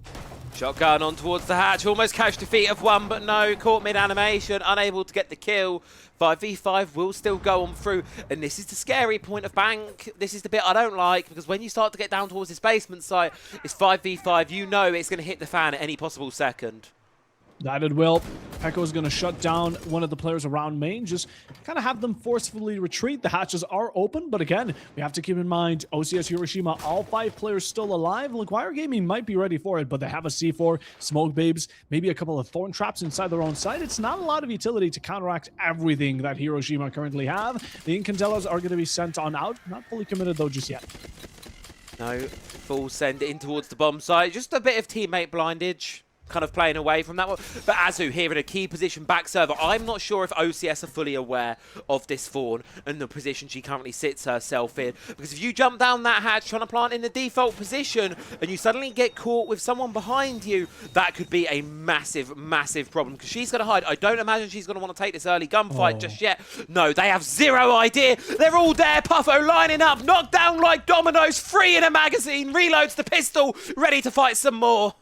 A: Shotgun on towards the hatch, almost catch defeat of one, but no, caught mid-animation, unable to get the kill. 5v5 will still go on through, and this is the scary point of Bank. This is the bit I don't like, because when you start to get down towards this basement site, it's 5v5, you know it's going to hit the fan at any possible second.
B: That it will. Pecco's going to shut down one of the players around main, just kind of have them forcefully retreat. The hatches are open, but again, we have to keep in mind, OCS Hiroshima, all 5 players still alive. Loguire Gaming might be ready for it, but they have a C4, smoke babes, maybe a couple of thorn traps inside their own site. It's not a lot of utility to counteract everything that Hiroshima currently have. The Incandelas are going to be sent on out. Not fully committed though just yet.
A: No, full send in towards the bomb site. Just a bit of teammate blindage, kind of playing away from that one. But Azu here in a key position back server. I'm not sure if OCS are fully aware of this Fawn and the position she currently sits herself in. Because if you jump down that hatch trying to plant in the default position and you suddenly get caught with someone behind you, that could be a massive, massive problem. Because she's going to hide. I don't imagine she's going to want to take this early gunfight just yet. No, they have zero idea. They're all there. Puffo lining up, knocked down like dominoes, free in a magazine, reloads the pistol, ready to fight some more.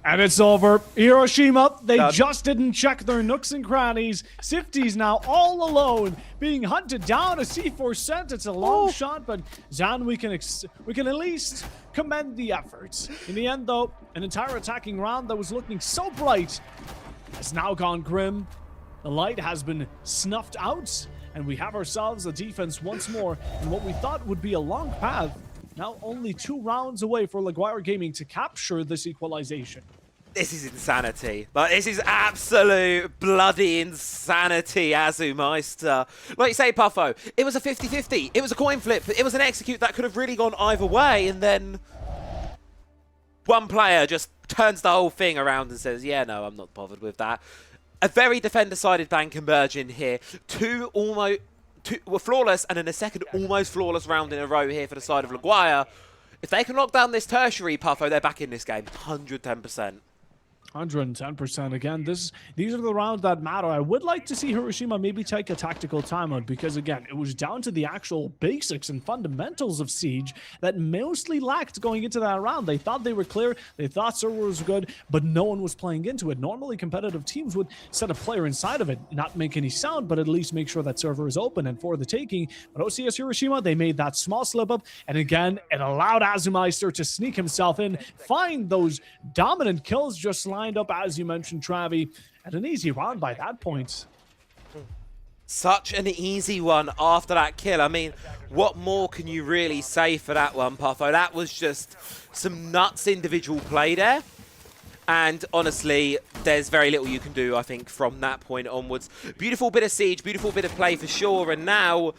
B: And it's over. Hiroshima, they just didn't check their nooks and crannies. Sifty's now all alone, being hunted down. A C4 sent. It's a long shot, but Zan, we can at least commend the efforts. In the end, though, an entire attacking round that was looking so bright has now gone grim. The light has been snuffed out, and we have ourselves a defense once more in what we thought would be a long path. Now only 2 rounds away for Loguire Gaming to capture this equalization.
A: This is insanity. Like, this is absolute bloody insanity, Azumeister. Like you say, Puffo, it was a 50-50. It was a coin flip. It was an execute that could have really gone either way, and then one player just turns the whole thing around and says, yeah, no, I'm not bothered with that. A very defender-sided Bank emerging here. 2 were flawless, and then a second almost flawless round in a row here for the side of Loguire. If they can lock down this tertiary, Puffo, they're back in this game. 110%.
B: 110%. Again, these are the rounds that matter. I would like to see Hiroshima maybe take a tactical timeout because, again, it was down to the actual basics and fundamentals of Siege that mostly lacked going into that round. They thought they were clear, they thought server was good, but no one was playing into it. Normally, competitive teams would set a player inside of it, not make any sound, but at least make sure that server is open and for the taking. But OCS Hiroshima, they made that small slip up, and again, it allowed Azumeister to sneak himself in, find those dominant kills just lined up, as you mentioned, Travi, and an easy round by that point.
A: Such an easy one after that kill. I mean, what more can you really say for that one, Puffo? That was just some nuts individual play there. And honestly, there's very little you can do, I think, from that point onwards. Beautiful bit of Siege, beautiful bit of play for sure. And now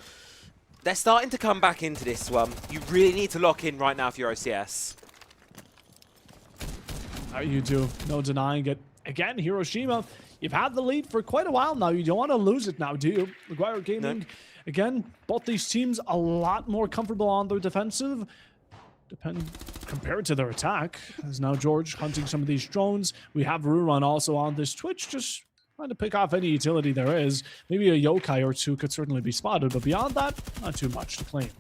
A: they're starting to come back into this one. You really need to lock in right now for your OCS.
B: You do. No denying it. Again, Hiroshima, you've had the lead for quite a while now. You don't want to lose it now, do you? Loguire Gaming, again, both these teams a lot more comfortable on their defensive compared to their attack. As now George hunting some of these drones. We have Rurun also on this Twitch, just trying to pick off any utility there is. Maybe a yokai or two could certainly be spotted, but beyond that, not too much to claim.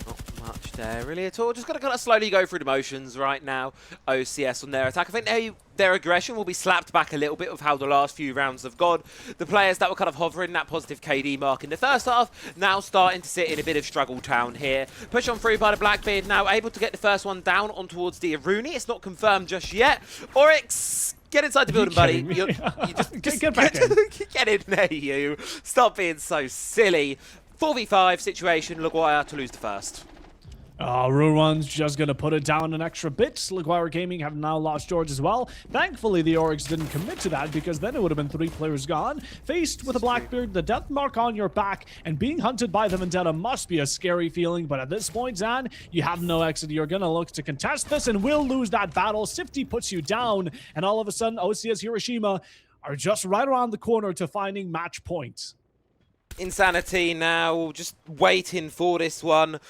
A: Not much there really at all. Just got to kind of slowly go through the motions right now. OCS on their attack. I think their aggression will be slapped back a little bit of how the last few rounds have gone. The players that were kind of hovering that positive KD mark in the first half now starting to sit in a bit of struggle town here. Push on through by the Blackbeard, now able to get the first one down on towards the Aruni. It's not confirmed just yet. Oryx, get inside the building, buddy. You just
B: get back in.
A: Get in there, you. Stop being so silly. 4v5 situation, Loguire to lose the first.
B: Rurun's just going to put it down an extra bit. Loguire Gaming have now lost George as well. Thankfully, the Oryx didn't commit to that because then it would have been 3 players gone. Faced with a Blackbeard, the death mark on your back, and being hunted by the Vendetta must be a scary feeling. But at this point, Zan, you have no exit. You're going to look to contest this and will lose that battle. Sifty puts you down, and all of a sudden, OCS Hiroshima are just right around the corner to finding match point.
A: Insanity now, just waiting for this one.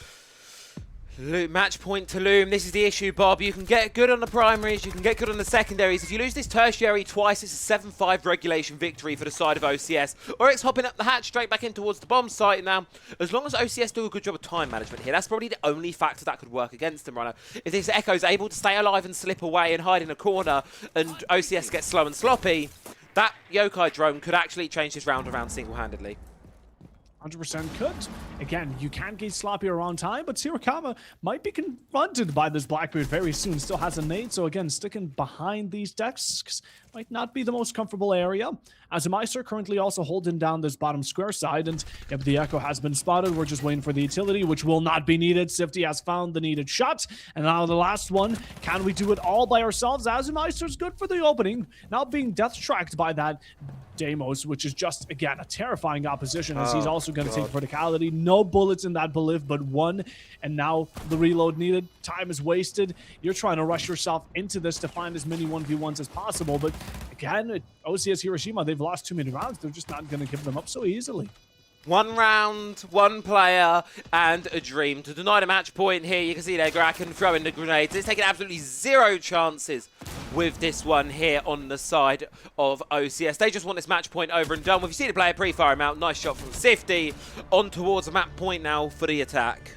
A: Match point to loom. This is the issue, Bob. You can get good on the primaries, you can get good on the secondaries. If you lose this tertiary twice, it's a 7-5 regulation victory for the side of OCS. Oryx hopping up the hatch straight back in towards the bomb site now. As long as OCS do a good job of time management here, that's probably the only factor that could work against them right now. If this Echo's able to stay alive and slip away and hide in a corner, and OCS gets slow and sloppy, that yokai drone could actually change this round around single-handedly.
B: 100% could. Again, you can get sloppy around time, but Sirakama might be confronted by this Blackbeard very soon. Still has a nade, so again, sticking behind these desks might not be the most comfortable area. As Meister currently also holding down this bottom square side, and if the Echo has been spotted, we're just waiting for the utility, which will not be needed. Sifty has found the needed shot, and now the last one. Can we do it all by ourselves? Azumeister's good for the opening, now being death-tracked by that Deimos, which is just, again, a terrifying opposition, as he's also going to take verticality. No bullets in that belief, but one, and now the reload needed. Time is wasted. You're trying to rush yourself into this to find as many 1v1s as possible, but again, OCS Hiroshima, they've lost too many rounds. They're just not going to give them up so easily.
A: 1 round, 1 player, and a dream. To deny the match point here, you can see there Kraken throwing the grenades. It's taking absolutely 0 chances with this one here on the side of OCS. They just want this match point over and done with. You see the player pre-fire him out. Nice shot from Sifty. On towards the map point now for the attack.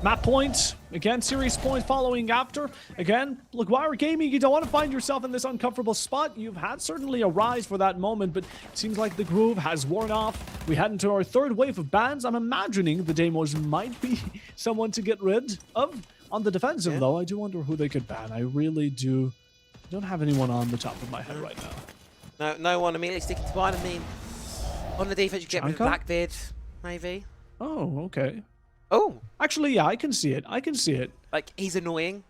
B: Map point, again, series point following after. Again, Loguire Gaming, you don't want to find yourself in this uncomfortable spot. You've had certainly a rise for that moment, but it seems like the groove has worn off. We head into our 3rd wave of bans. I'm imagining the Deimos might be someone to get rid of. On the defensive, though, I do wonder who they could ban. I really do. I don't have anyone on the top of my head right now.
A: No one immediately sticking to mine. I mean, on the defense, you get rid of Blackbeard, maybe.
B: Oh, okay.
A: Oh,
B: actually, yeah, I can see it. I can see it.
A: Like, he's annoying.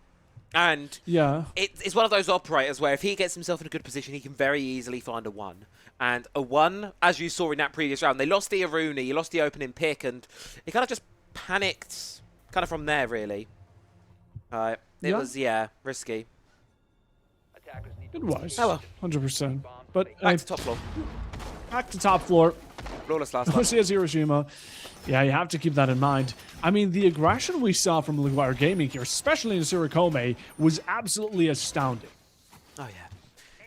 A: And
B: yeah,
A: it's one of those operators where if he gets himself in a good position, he can very easily find a 1. And a 1, as you saw in that previous round, they lost the Aruni, you lost the opening pick, and he kind of just panicked kind of from there, really. It was, risky.
B: It was.
A: Oh, well.
B: 100%. But
A: back to top floor.
B: Back to top floor.
A: Flawless last time.
B: OCS Hiroshima. Yeah, you have to keep that in mind. I mean, the aggression we saw from Loguire Gaming here, especially in Sirakome, was absolutely astounding.
A: Oh, yeah.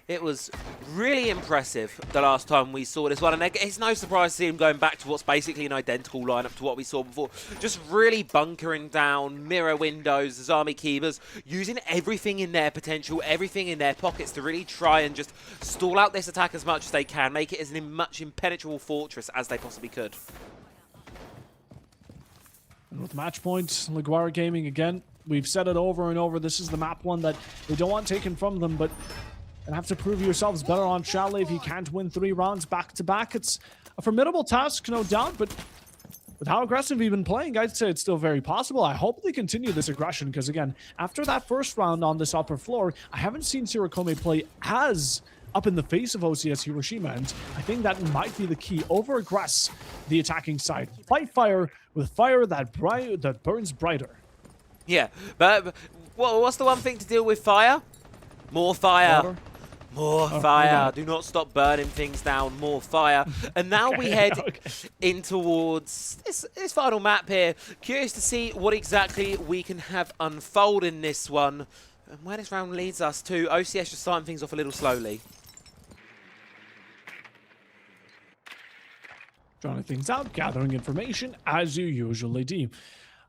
A: It was really impressive the last time we saw this one. And it's no surprise to see him going back to what's basically an identical lineup to what we saw before. Just really bunkering down, mirror windows, Zami Keepers, using everything in their potential, everything in their pockets to really try and just stall out this attack as much as they can, make it as much impenetrable fortress as they possibly could.
B: And with match point, Loguire Gaming again, we've said it over and over. This is the map one that we don't want taken from them, but you have to prove yourselves better on Chalet if you can't win 3 rounds back-to-back. It's a formidable task, no doubt, but with how aggressive we've been playing, I'd say it's still very possible. I hope they continue this aggression, because again, after that first round on this upper floor, I haven't seen Sirakome play as up in the face of OCS Hiroshima, and I think that might be the key. Over-aggress the attacking side. Fight fire with fire that burns brighter.
A: Yeah, but What's the one thing to deal with fire? More fire.
B: Water?
A: More fire. Do not stop burning things down. More fire. And now we head in towards this final map here. Curious to see what exactly we can have unfold in this one. And where this round leads us to. OCS just starting things off a little slowly.
B: Drawing things out, gathering information, as you usually do.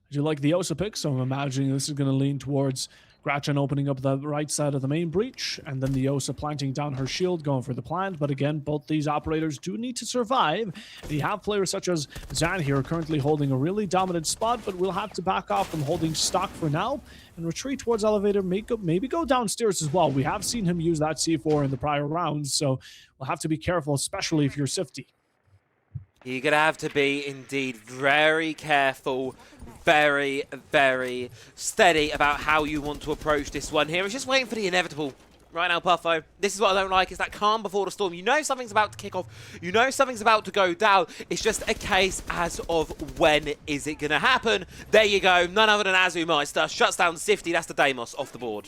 B: I do like the Osa pick, so I'm imagining this is going to lean towards Gratchen opening up the right side of the main breach, and then the Osa planting down her shield, going for the plant. But again, both these operators do need to survive. You have players such as Zan here currently holding a really dominant spot, but we'll have to back off from holding stock for now and retreat towards elevator, maybe go downstairs as well. We have seen him use that C4 in the prior rounds, so we'll have to be careful, especially if you're Sifty.
A: You're going to have to be, indeed, very careful, very, very steady about how you want to approach this one here. It's just waiting for the inevitable right now, Puffo. This is what I don't like, is that calm before the storm. You know something's about to kick off. You know something's about to go down. It's just a case as of when is it going to happen. There you go. None other than Azumeister shuts down Sifty. That's the Deimos off the board.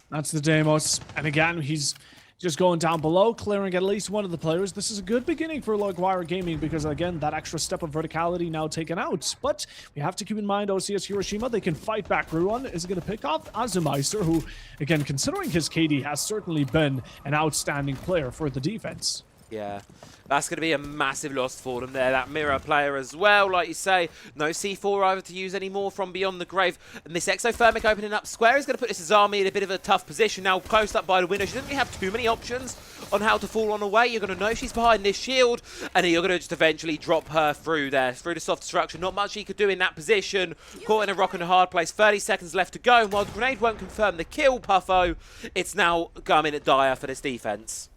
B: That's the Deimos. And again, he's just going down below, clearing at least one of the players. This is a good beginning for Loguire Gaming because, again, that extra step of verticality now taken out. But we have to keep in mind OCS Hiroshima, they can fight back. Ruan is going to pick off Azumeister, who, again, considering his KD, has certainly been an outstanding player for the defense.
A: Yeah, that's going to be a massive loss for them there. That mirror player as well, like you say. No C4 either to use anymore from beyond the grave. And this exothermic opening up square is going to put this army in a bit of a tough position. Now closed up by the window. She doesn't really have too many options on how to fall on away. You're going to know she's behind this shield, and you're going to just eventually drop her through there, through the soft destruction. Not much she could do in that position. Caught in a rock and a hard place. 30 seconds left to go. And while the grenade won't confirm the kill, Puffo, it's now coming at dire for this defense.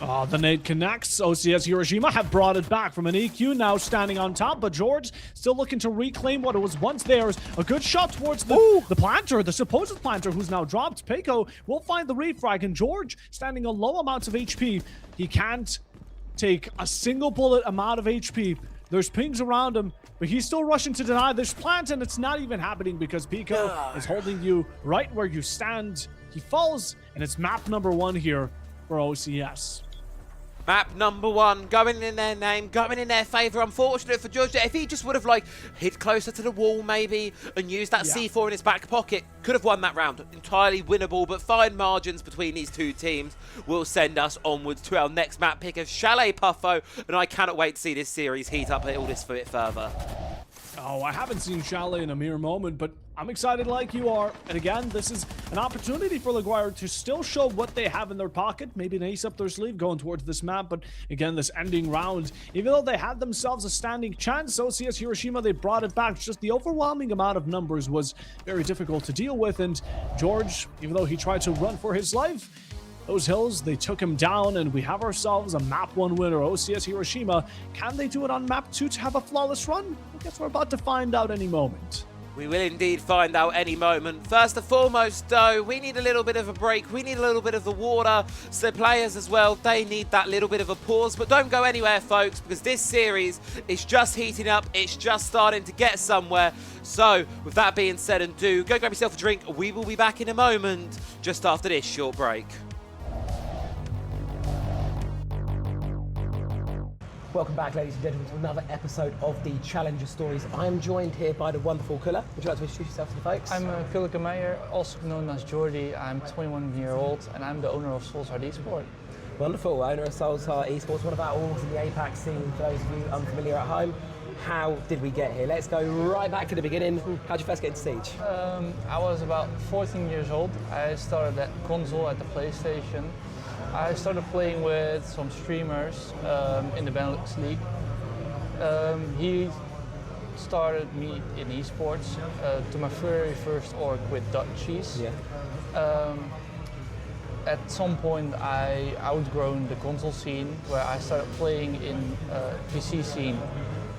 B: Oh, the nade connects. OCS Hiroshima have brought it back from an EQ, now standing on top, but George still looking to reclaim what it was once theirs. A good shot towards the planter, the supposed planter, who's now dropped. Peiko will find the refrag, and George standing on low amounts of HP. He can't take a single bullet amount of HP. There's pings around him, but he's still rushing to deny this plant, and it's not even happening because Peiko is holding you right where you stand. He falls, and it's map number 1 here for OCS.
A: Map number 1, going in their name, going in their favour. Unfortunate for George, if he just would have hid closer to the wall maybe and used that C4 in his back pocket, could have won that round. Entirely winnable, but fine margins between these two teams will send us onwards to our next map pick of Chalet, Puffo, and I cannot wait to see this series heat up all this a bit further.
B: Oh, I haven't seen Chalet in a mere moment, but I'm excited like you are. And again, this is an opportunity for Loguire to still show what they have in their pocket. Maybe an ace up their sleeve going towards this map. But again, this ending round, even though they had themselves a standing chance, OCS Hiroshima, they brought it back. Just the overwhelming amount of numbers was very difficult to deal with. And George, even though he tried to run for his life, those hills, they took him down, and we have ourselves a map 1 winner, OCS Hiroshima. Can they do it on map 2 to have a flawless run? I guess we're about to find out any moment.
A: We will indeed find out any moment. First and foremost, though, we need a little bit of a break. We need a little bit of the water. So players as well, they need that little bit of a pause. But don't go anywhere, folks, because this series is just heating up. It's just starting to get somewhere. So with that being said and do, go grab yourself a drink. We will be back in a moment just after this short break.
C: Welcome back, ladies and gentlemen, to another episode of the Challenger Stories. I am joined here by the wonderful Kula. Would you like to introduce yourself to the folks?
D: I'm Kulke Meijer, also known as Jordi. I'm 21 years old and I'm the owner of Soulshard Esports.
C: Wonderful, owner of Soulshard Esports, one of our orgs in the APAC scene. For those of you unfamiliar at home, how did we get here? Let's go right back to the beginning. How did you first get into Siege?
D: I was about 14 years old. I started at console at the PlayStation. I started playing with some streamers in the Benelux League. He started me in esports to my very first org with Dutch Cheese. Yeah. At some point I outgrown the console scene where I started playing in PC scene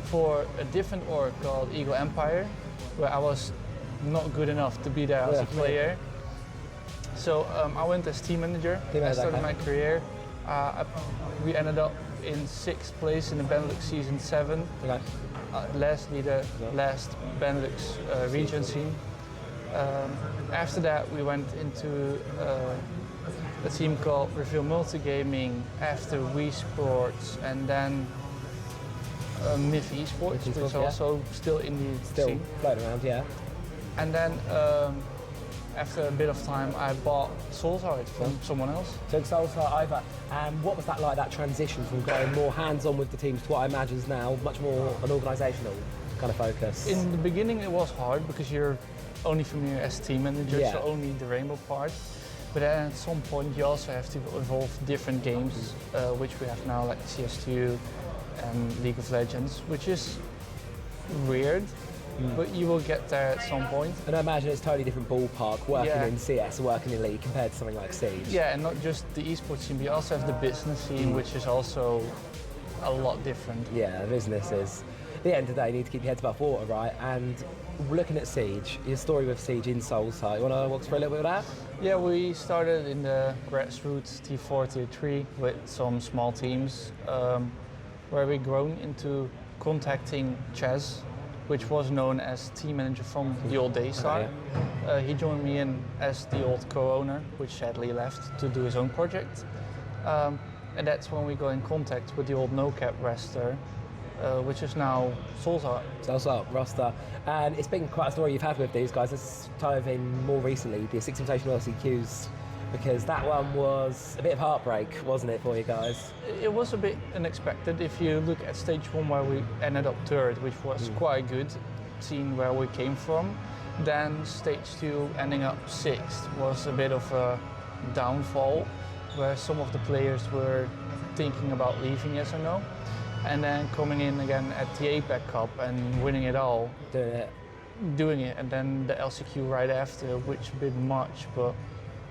D: for a different org called Eagle Empire, where I was not good enough to be there as a player. So I went as team manager. I started my career. We ended up in 6th place in the Benelux season 7. Okay. Lastly, the last Benelux region scene. After that, we went into a team called Reveal Multigaming, after Wii Sports, and then MIF Esports, which is also still in the scene.
C: Floating around, yeah.
D: And then after a bit of time, I bought Soulside from someone else.
C: Took Soulside over. And what was that like, that transition from going more hands-on with the teams to what I imagine is now much more an organisational kind of focus?
D: In the beginning, it was hard because you're only familiar as team manager, so only the Rainbow part. But then at some point, you also have to evolve different games, which we have now, like CS2 and League of Legends, which is weird. But you will get there at some point.
C: And I imagine it's a totally different ballpark working in CS or working in League compared to something like Siege.
D: Yeah, and not just the esports scene, but you also have the business scene, which is also a lot different.
C: Yeah, business is. At the end of the day, you need to keep your heads above water, right? And looking at Siege, your story with Siege in Soulside, you want to walk through a little bit of that?
D: Yeah, we started in the grassroots T4, Tier 3 with some small teams, where we've grown into contacting Chaz, which was known as team manager from the old Daystar. He joined me in as the old co-owner, which sadly left to do his own project. And that's when we got in contact with the old no-cap roster, which is now Soulside.
C: Soulside roster. And it's been quite a story you've had with these guys. Let's dive in more recently, the Six Invitational LCQs, because that one was a bit of heartbreak, wasn't it, for you guys?
D: It was a bit unexpected. If you look at stage 1 where we ended up third, which was quite good, seeing where we came from, then stage 2 ending up sixth was a bit of a downfall, where some of the players were thinking about leaving, yes or no. And then coming in again at the APAC Cup and winning it all. Doing it, and then the LCQ right after, which a bit much, but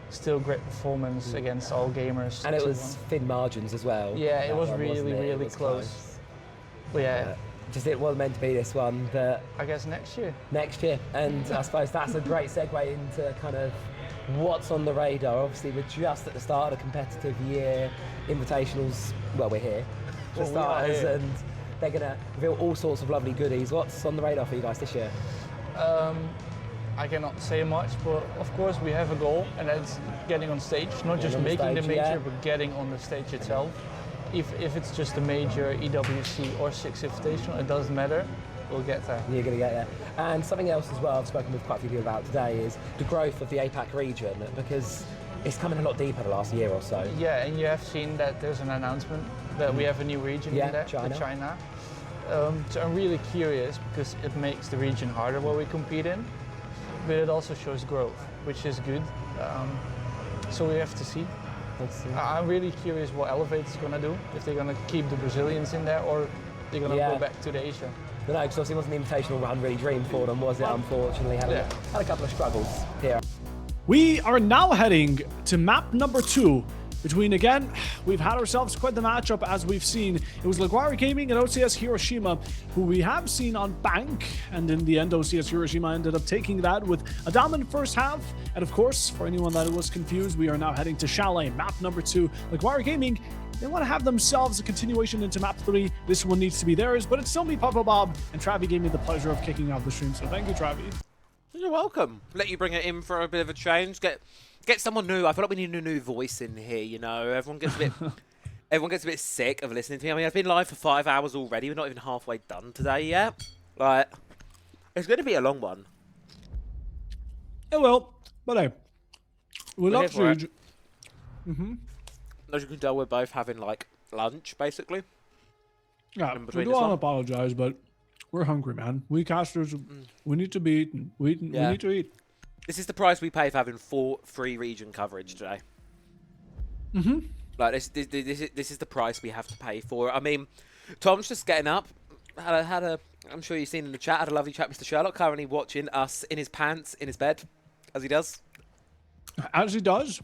D: still great performance against all gamers.
C: And it was thin margins as well.
D: Yeah, it was really close. But yeah.
C: Just it wasn't meant to be this one, but
D: I guess next year.
C: Next year, and I suppose that's a great segue into kind of what's on the radar. Obviously, we're just at the start of the competitive year. Invitationals, well, we're here for starters, and they're going to reveal all sorts of lovely goodies. What's on the radar for you guys this year?
D: I cannot say much, but of course we have a goal, and that's getting on stage. Not just making the major, but getting on the stage itself. If it's just a major, EWC or Six Invitational, it doesn't matter. We'll get there.
C: You're going to get there. And something else as well I've spoken with quite a few people about today is the growth of the APAC region, because it's coming a lot deeper the last year or so.
D: Yeah, and you have seen that there's an announcement that we have a new region in there, China. So I'm really curious, because it makes the region harder where we compete in, but it also shows growth, which is good. So we have to see. I'm really curious what Elevate is going to do, if they're going to keep the Brazilians in there or they're going to go back to the Asia.
C: No, because obviously it wasn't the invitational run really dreamed for them, was it? Unfortunately, had a couple of struggles here.
B: We are now heading to map number 2. Between, again, we've had ourselves quite the matchup, as we've seen. It was Loguire Gaming and OCS Hiroshima, who we have seen on Bank, and in the end, OCS Hiroshima ended up taking that with a dominant first half. And of course, for anyone that was confused, we are now heading to Chalet, map number 2. Loguire Gaming, they want to have themselves a continuation into map 3. This one needs to be theirs, but it's still me, Papa Bob, and Travi gave me the pleasure of kicking off the stream, so thank you, Travi.
A: You're welcome. Let you bring it in for a bit of a change. Get someone new. I feel like we need a new voice in here, you know. Everyone gets a bit sick of listening to me. I mean, I've been live for 5 hours already. We're not even halfway done today yet. Like, it's going to be a long one.
B: It will, but hey, we love Siege.
A: As you can tell, we're both having, like, lunch, basically.
B: Yeah, we do want to apologize, but we're hungry, man. We casters, we need to be eating. We need to eat.
A: This is the price we pay for having 4 free region coverage today. Like, this is the price we have to pay for it. I mean, Tom's just getting up. I'm sure you've seen in the chat, had a lovely chat, Mr. Sherlock, currently watching us in his pants, in his bed, as he does.
B: As he does.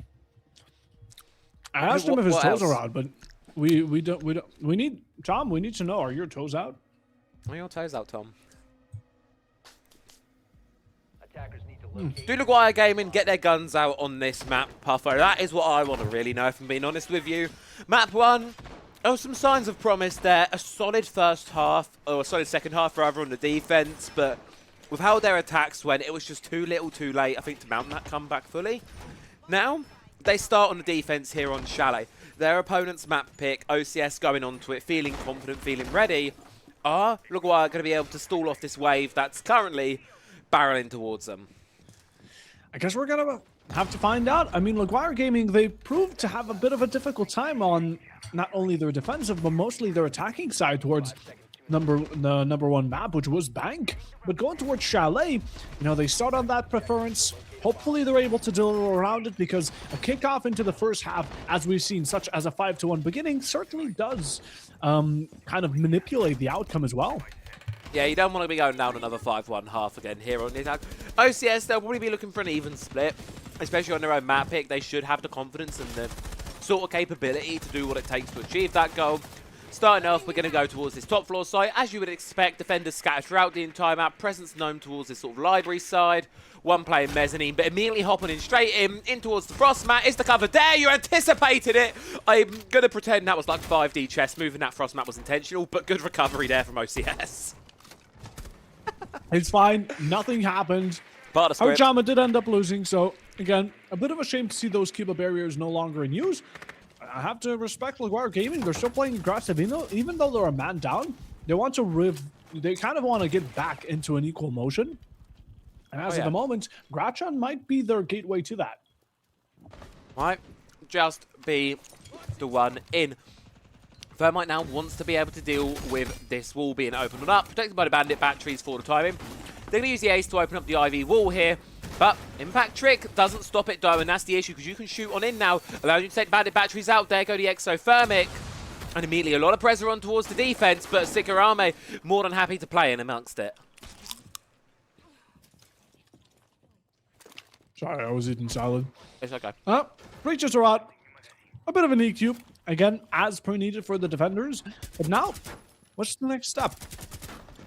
B: I asked him if his toes are out, but we need, Tom, we need to know, are your toes out?
A: Are your toes out, Tom? Do Loguire Gaming get their guns out on this map, Puffer? That is what I want to really know, if I'm being honest with you. Map 1, there were some signs of promise there. A solid first half, or a solid second half rather, on the defense, but with how their attacks went, it was just too little too late, I think, to mount that comeback fully. Now, they start on the defense here on Chalet. Their opponent's map pick, OCS going onto it, feeling confident, feeling ready. Are Loguire going to be able to stall off this wave that's currently barreling towards them?
B: I guess we're going to have to find out. I mean, Loguire Gaming, they proved to have a bit of a difficult time on not only their defensive, but mostly their attacking side towards the number one map, which was Bank. But going towards Chalet, you know, they start on that preference. Hopefully they're able to deliver around it, because a kickoff into the first half, as we've seen, such as a 5-1 beginning, certainly does kind of manipulate the outcome as well.
A: Yeah, you don't want to be going down another 5-1 half again here on the attack. OCS, they'll probably be looking for an even split, especially on their own map pick. They should have the confidence and the sort of capability to do what it takes to achieve that goal. Starting off, we're going to go towards this top floor site. As you would expect, defenders scattered throughout the entire map. Presence known towards this sort of library side. One playing mezzanine, but immediately hopping in straight in towards the frost mat. Is the cover there? You anticipated it. I'm going to pretend that was like 5D chess. Moving that frost mat was intentional, but good recovery there from OCS.
B: It's fine. Nothing happened.
A: Part of the script.
B: Hiroshima did end up losing, so again, a bit of a shame to see those Cuba barriers no longer in use. I have to respect Loguire Gaming. They're still playing aggressive, even though they're a man down. They want to they kind of want to get back into an equal motion. And as of the moment, Grachan might be their gateway to that.
A: Might just be the one in. Thermite now wants to be able to deal with this wall being opened up, protected by the bandit batteries for the timing. They're going to use the ace to open up the IV wall here, but Impact Trick doesn't stop it though, and that's the issue, because you can shoot on in now, allowing you to take bandit batteries out. There go the exothermic, and immediately a lot of pressure on towards the defense, but Sikarame more than happy to play in amongst it.
B: Sorry, I was eating salad.
A: It's okay.
B: Breaches are out. A bit of an EQ. Again, as per needed for the defenders. But now, what's the next step?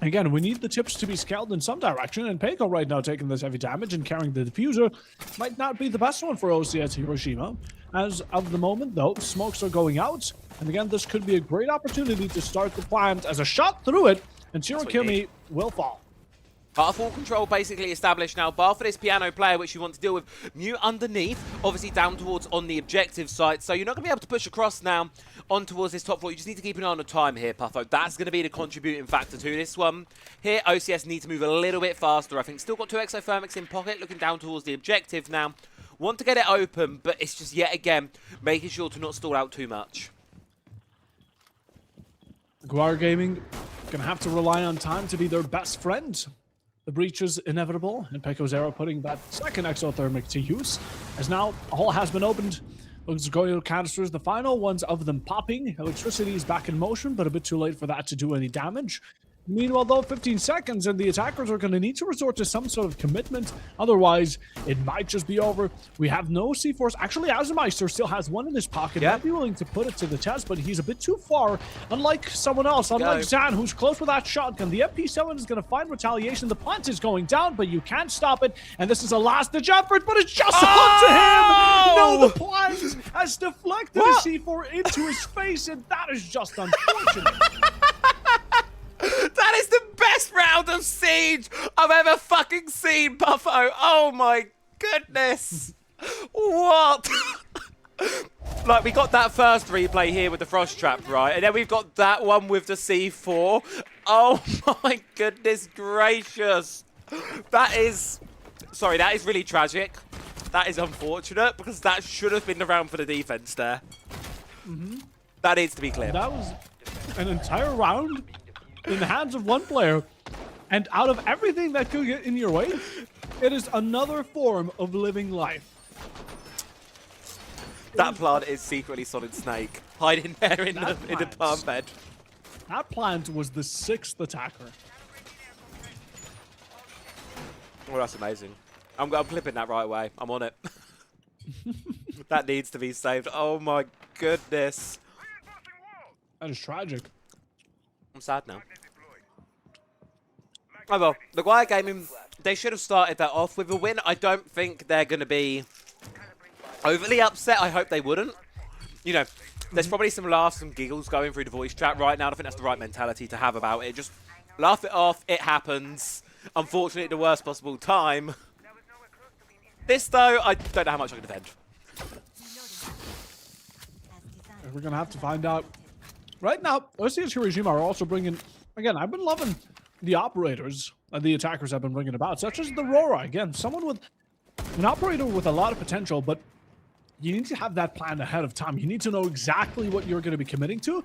B: Again, we need the tips to be scaled in some direction, and Peiko right now taking this heavy damage and carrying the diffuser might not be the best one for OCS Hiroshima. As of the moment, though, smokes are going out. And again, this could be a great opportunity to start the plant as a shot through it, and Shirokimi will fall.
A: Part of full control basically established now, bar for this piano player, which you want to deal with. Mute underneath, obviously down towards on the objective site, so you're not going to be able to push across now on towards this top floor. You just need to keep an eye on the time here, Puffo. That's going to be the contributing factor to this one. Here, OCS need to move a little bit faster, I think. Still got two exothermics in pocket, looking down towards the objective now. Want to get it open, but it's just yet again making sure to not stall out too much.
B: Loguire Gaming gonna have to rely on time to be their best friend. The breach is inevitable, and Peiko's arrow putting that second exothermic to use. As now, a hole has been opened. Looks Goyo canisters, the final ones of them popping. Electricity is back in motion, but a bit too late for that to do any damage. Meanwhile, though, 15 seconds, and the attackers are going to need to resort to some sort of commitment. Otherwise, it might just be over. We have no C4s. Actually, Azumeister still has one in his pocket. Might be willing to put it to the test, but he's a bit too far. Unlike someone else, unlike Zan, who's close with that shotgun. The MP7 is going to find retaliation. The plant is going down, but you can't stop it. And this is a last-ditch effort, but it's just up to him! No, the plant has deflected a C4 into his face, and that is just unfortunate.
A: That is the best round of Siege I've ever fucking seen, Buffo. Oh my goodness. What? Like, we got that first replay here with the Frost Trap, right? And then we've got that one with the C4. Oh my goodness gracious. That is... Sorry, that is really tragic. That is unfortunate, because that should have been the round for the defense there. That needs to be clear.
B: That was an entire round in the hands of one player, and out of everything that could get in your way, it is another form of living life.
A: That plant is secretly Solid Snake, hiding there in the palm bed.
B: That plant was the 6th attacker.
A: Oh, that's amazing. I'm clipping that right away. I'm on it. That needs to be saved. Oh my goodness.
B: That is tragic.
A: I'm sad now. Oh well, Loguire Gaming, they should have started that off with a win. I don't think they're going to be overly upset. I hope they wouldn't. You know, there's probably some laughs and giggles going through the voice chat right now. I think that's the right mentality to have about it. Just laugh it off. It happens. unfortunately at the worst possible time. This, though, I don't know how much I can defend.
B: We're going to have to find out. Right now, OCS Hiroshima are also bringing... Again, I've been loving the operators that the attackers have been bringing about, such as the Aurora. Again, someone with... An operator with a lot of potential, but you need to have that plan ahead of time. You need to know exactly what you're going to be committing to.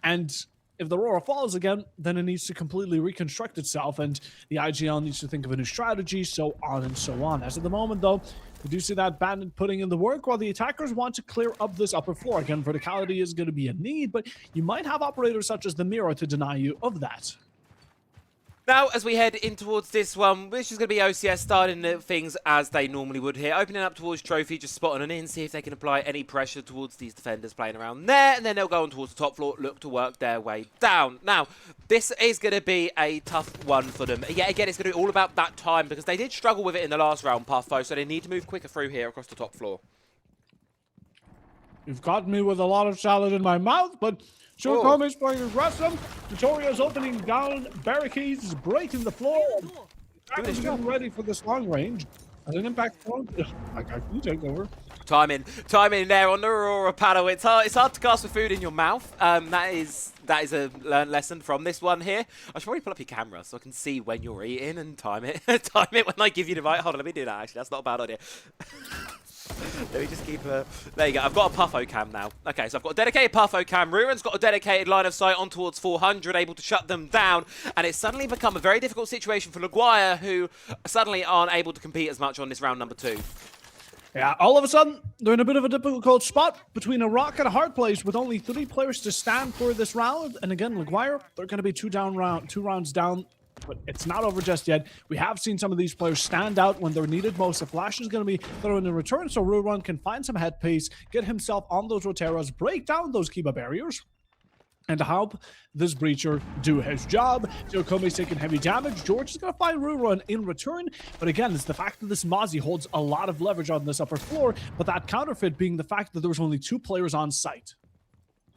B: And if the Aurora falls again, then it needs to completely reconstruct itself, and the IGL needs to think of a new strategy, so on and so on. As of the moment, though, we do see that Bandit putting in the work while the attackers want to clear up this upper floor. Again, verticality is going to be a need, but you might have operators such as the Mirror to deny you of that.
A: Now, as we head in towards this one, which is going to be OCS starting things as they normally would here. Opening up towards Trophy, just spotting an in, see if they can apply any pressure towards these defenders playing around there. And then they'll go on towards the top floor, look to work their way down. Now, this is going to be a tough one for them. Yeah, again, it's going to be all about that time because they did struggle with it in the last round, Puffo, so they need to move quicker through here across the top floor.
B: You've got me with a lot of salad in my mouth, but... Shurikomi's playing aggressive. Victoria's opening down barricades, breaking the floor. He's getting ready for this long range. As an impact point, can you take over?
A: Timing there on the Aurora panel. It's hard to cast with food in your mouth. That is a learned lesson from this one here. I should probably pull up your camera so I can see when you're eating and time it. Time it when I give you the bite. Hold on, let me do that. Actually, that's not a bad idea. Let me just keep a... There you go. I've got a Puffo cam now. Okay, so I've got a dedicated Puffo cam. Ruin's got a dedicated line of sight on towards 400, able to shut them down. And it's suddenly become a very difficult situation for Loguire, who suddenly aren't able to compete as much on this round number 2.
B: Yeah, all of a sudden, they're in a bit of a difficult spot between a rock and a hard place with only 3 players to stand for this round. And again, Loguire, they're going to be 2 rounds down. But it's not over just yet. We have seen some of these players stand out when they're needed most. The Flash is going to be thrown in return, so Ruron can find some head pace, get himself on those Roteros, break down those Kiba barriers, and help this Breacher do his job. Shurikomi's taking heavy damage. George is going to find Ruron in return. But again, it's the fact that this Mozzie holds a lot of leverage on this upper floor, but that counterfeit being the fact that there was only 2 players on site.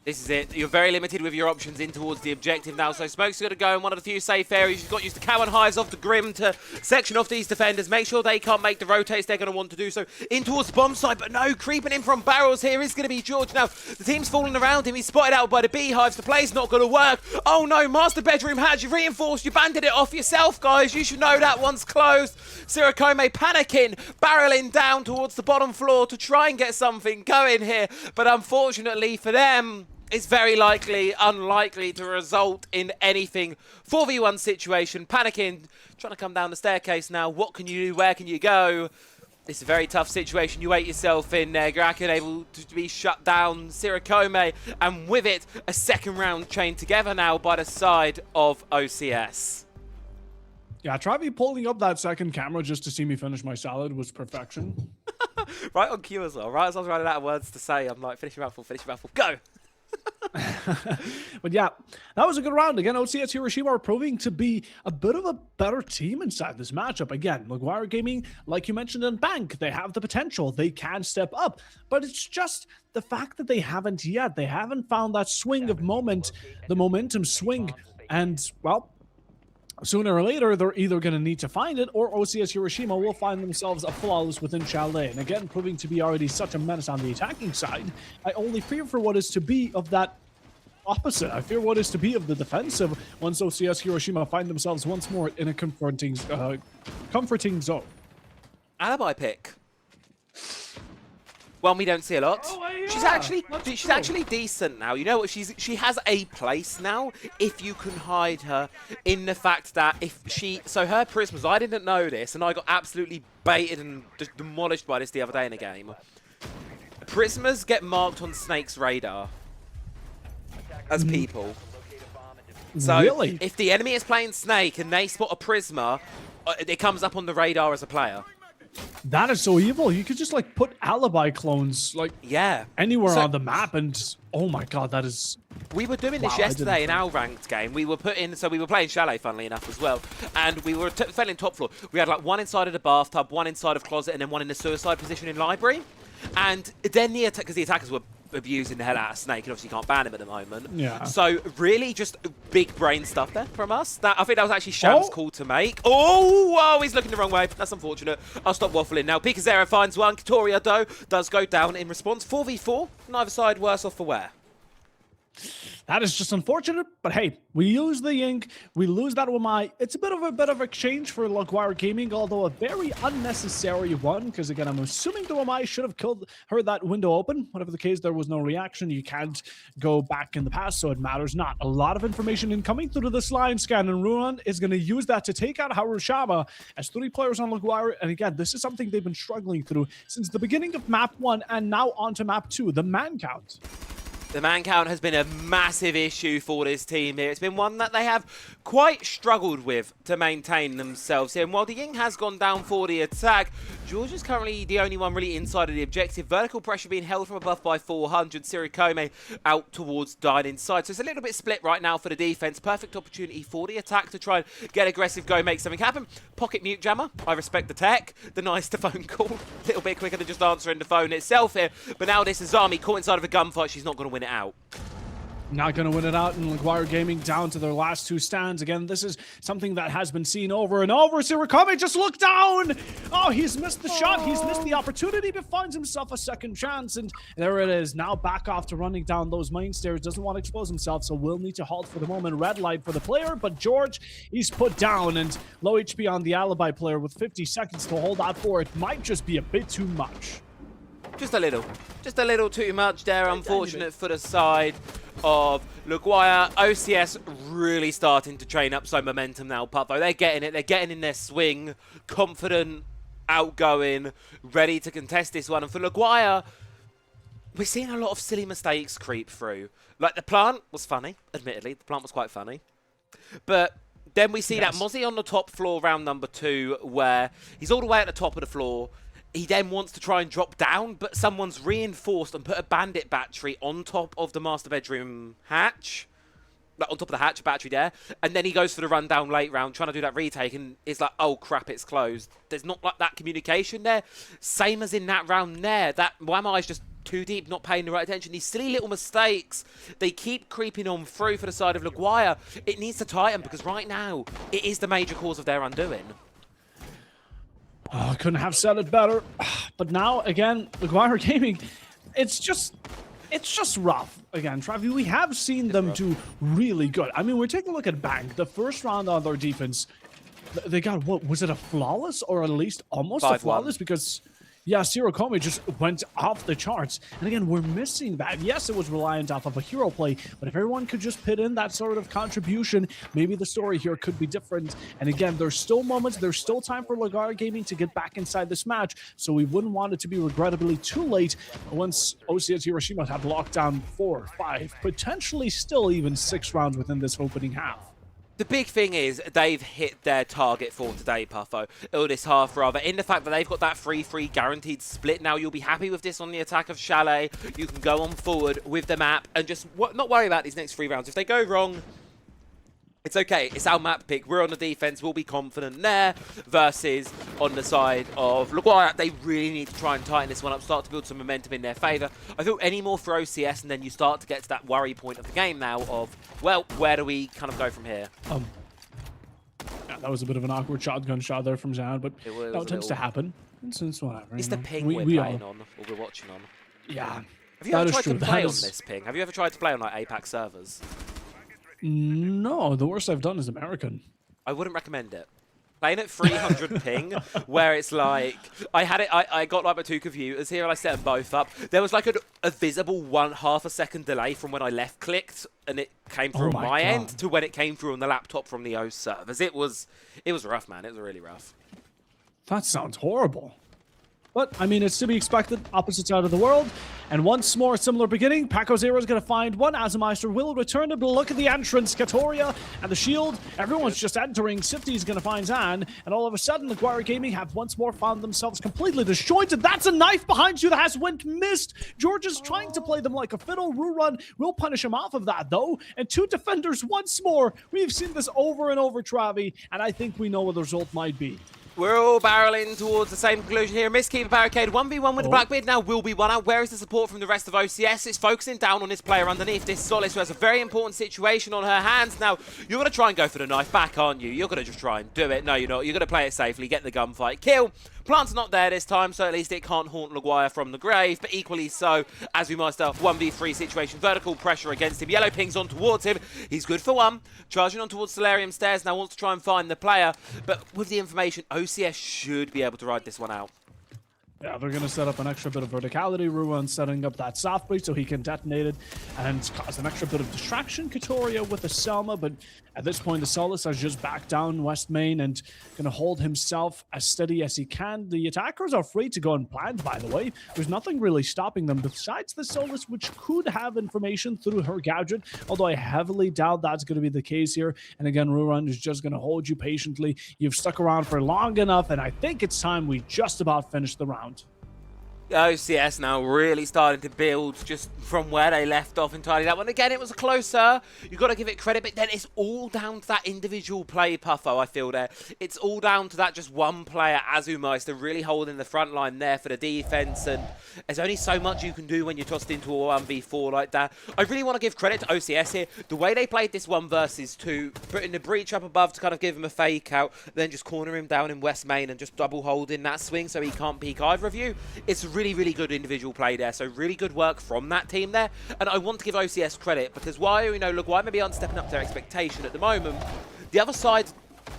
A: This is it. You're very limited with your options in towards the objective now. So Smoke's going to go in one of the few safe areas. You've got used to Cowan Hives off the Grim to section off these defenders. Make sure they can't make the rotates they're going to want to do so. In towards the bomb site, but no, creeping in from barrels here is going to be George. Now, the team's falling around him. He's spotted out by the beehives. The play's not going to work. Oh no, Master Bedroom Hatch, you reinforced. You banded it off yourself, guys. You should know that one's closed. Shurikome panicking, barreling down towards the bottom floor to try and get something going here. But unfortunately for them, it's very unlikely to result in anything. 4v1 situation, panicking, trying to come down the staircase now. What can you do? Where can you go? It's a very tough situation. You ate yourself in there. Graken able to be shut down. Shurikome, and with it, a second round chained together now by the side of OCS.
B: Yeah, Travi pulling up that second camera just to see me finish my salad was perfection.
A: Right on cue as well. Right as I was running out of words to say, I'm like, finish your mouthful, go.
B: But yeah, that was a good round. Again, OCS Hiroshima are proving to be a bit of a better team inside this matchup. Again, Loguire Gaming, like you mentioned in Bank, they have the potential. They can step up. But it's just the fact that they haven't yet. They haven't found that swing of moment, the momentum swing. And, well, sooner or later, they're either going to need to find it, or OCS Hiroshima will find themselves a flawless within Chalet. And again, proving to be already such a menace on the attacking side, I only fear for what is to be of that opposite. I fear what is to be of the defensive once OCS Hiroshima find themselves once more in a comforting zone.
A: Alibi pick. One we don't see a lot.
B: Oh, yeah.
A: She's actually decent now. You know what? She has a place now if you can hide her in the fact that so her prismas, I didn't know this and I got absolutely baited and just demolished by this the other day in a game. Prismas get marked on Snake's radar as people. So
B: really?
A: If the enemy is playing Snake and they spot a Prisma, it comes up on the radar as a player.
B: That is so evil. You could just like put alibi clones like anywhere on the map, and oh my god, that is.
A: We were doing this yesterday in our ranked game. We were playing Chalet, funnily enough, as well, and we were felling top floor. We had like one inside of the bathtub, one inside of closet, and then one in the suicide position in library. And then because the attackers were abusing the hell out of Snake, and obviously you can't ban him at the moment.
B: Yeah.
A: So really just big brain stuff there from us. I think that was actually Sham's call to make. Oh, he's looking the wrong way. That's unfortunate. I'll stop waffling now. Picazero finds one. Katoria, though, does go down in response. 4v4. Neither side worse off for wear.
B: That is just unfortunate, but hey, we lose the Ink, we lose that Wamai. It's a bit of exchange for Loguire Gaming, although a very unnecessary one, because again, I'm assuming the Wamai should have heard that window open. Whatever the case, there was no reaction. You can't go back in the past, so it matters not. A lot of information incoming through this line scan, and Ruan is going to use that to take out Hiroshima as 3 players on Loguire. And again, this is something they've been struggling through since the beginning of map 1 and now onto map 2, the man count.
A: The man count has been a massive issue for this team here. It's been one that they have quite struggled with to maintain themselves here. And while the Ying has gone down for the attack, George is currently the only one really inside of the objective. Vertical pressure being held from above by 400. Sirikome out towards Dine inside. So it's a little bit split right now for the defense. Perfect opportunity for the attack to try and get aggressive, go make something happen. Pocket mute jammer. I respect the tech. The nice to phone call. A little bit quicker than just answering the phone itself here. But now this is Azami caught inside of a gunfight. She's not going to win it out.
B: Not going to win it out, and Loguire Gaming down to their last 2 stands. Again, this is something that has been seen over and over. Sirikame just look down! Oh, he's missed the shot. He's missed the opportunity, but finds himself a second chance. And there it is. Now back off to running down those main stairs. Doesn't want to expose himself, so will need to halt for the moment. Red light for the player, but George, he's put down. And low HP on the alibi player with 50 seconds to hold out for it. Might just be a bit too much.
A: Just a little too much there. Unfortunate for the side of Loguire. OCS really starting to train up some momentum now, Puppo. They're getting it. They're getting in their swing. Confident, outgoing, ready to contest this one. And for Loguire, we're seeing a lot of silly mistakes creep through. Like, the plant was funny, admittedly. The plant was quite funny. But then we see that Mozzie on the top floor, round number 2, where he's all the way at the top of the floor. He then wants to try and drop down, but someone's reinforced and put a bandit battery on top of the master bedroom hatch. Like, on top of the hatch battery there. And then he goes for the run down late round, trying to do that retake, and it's like, oh crap, it's closed. There's not like that communication there. Same as in that round there. That Wamai's just too deep, not paying the right attention. These silly little mistakes, they keep creeping on through for the side of Loguire. It needs to tighten, because right now, it is the major cause of their undoing.
B: Oh, I couldn't have said it better. But now, again, Loguire Gaming, it's just rough. Again, Travi, we have seen them do really good. I mean, we're taking a look at Bank. The first round on their defense, they got, what, was it a flawless or at least almost a flawless? Because, yeah, Sirikome just went off the charts. And again, we're missing that. Yes, it was reliant off of a hero play, but if everyone could just put in that sort of contribution, maybe the story here could be different. And again, there's still moments, there's still time for Loguire Gaming to get back inside this match, so we wouldn't want it to be regrettably too late once OCS Hiroshima had locked down 4, 5, potentially still even 6 rounds within this opening half.
A: The big thing is they've hit their target for today, Puffo, or this half rather, in the fact that they've got that 3-3 guaranteed split. Now you'll be happy with this on the attack of Chalet. You can go on forward with the map and just not worry about these next 3 rounds. If they go wrong, it's okay. It's our map pick. We're on the defense. We'll be confident there. Versus on the side of Loguire, they really need to try and tighten this one up, start to build some momentum in their favour. I feel any more for OCS, and then you start to get to that worry point of the game now of, well, where do we kind of go from here?
B: Yeah, that was a bit of an awkward shotgun shot there from Zan, but that tends to happen. It's whatever.
A: It's the ping we're playing on, or we're watching on.
B: Yeah.
A: Have you ever tried to play on this ping? Have you ever tried to play on like APAC servers?
B: No, the worst I've done is American.
A: I wouldn't recommend it. Playing at 300 ping, where it's like, I got like my 2 computers here and I set them both up. There was like a visible half a second delay from when I left clicked and it came through on my end to when it came through on the laptop from the O servers. It was rough, man. It was really rough.
B: That sounds horrible. But, I mean, it's to be expected. Opposite side of the world. And once more, similar beginning. Paco Zero is going to find one. Azameister will return to look at the entrance. Katoria and the shield. Everyone's just entering. Sifty is going to find Zan. And all of a sudden, Loguire Gaming have once more found themselves completely disjointed. That's a knife behind you that has went missed. George is trying to play them like a fiddle. Rurun will punish him off of that, though. And 2 defenders once more. We've seen this over and over, Travi. And I think we know what the result might be.
A: We're all barreling towards the same conclusion here. Mistkeeper barricade, 1v1 with the Blackbeard now will be one out. Where is the support from the rest of OCS? It's focusing down on his player underneath, this Solace, who has a very important situation on her hands. Now, you're going to try and go for the knife back, aren't you? You're going to just try and do it. No, you're not. You're going to play it safely, get the gunfight, kill. Plant's not there this time, so at least it can't haunt Loguire from the grave, but equally so, as we must have 1v3 situation, vertical pressure against him. Yellow pings on towards him. He's good for one. Charging on towards Solarium Stairs now, wants to try and find the player, but with the information, OCS should be able to ride this one out.
B: Yeah, they're going to set up an extra bit of verticality. Ruan setting up that soft breach so he can detonate it and cause an extra bit of distraction. Katoria with the Selma, but at this point, the Solus has just backed down West Main and going to hold himself as steady as he can. The attackers are free to go and plant, by the way. There's nothing really stopping them besides the Solus, which could have information through her gadget, although I heavily doubt that's going to be the case here. And again, Ruan is just going to hold you patiently. You've stuck around for long enough, and I think it's time we just about finish the round.
A: OCS now really starting to build just from where they left off entirely. That one, again, it was a closer. You've got to give it credit, but then it's all down to that individual play, Puffo, I feel there. It's all down to that just one player, Azumeister, really holding the front line there for the defense, and there's only so much you can do when you're tossed into a 1v4 like that. I really want to give credit to OCS here. The way they played this 1 versus 2, putting the breach up above to kind of give him a fake out, then just corner him down in West Main and just double holding that swing so he can't peek either of you. It's really good individual play there, so really good work from that team there, and I want to give OCS credit because while, you know, Loguire maybe aren't stepping up to their expectation at the moment, the other side,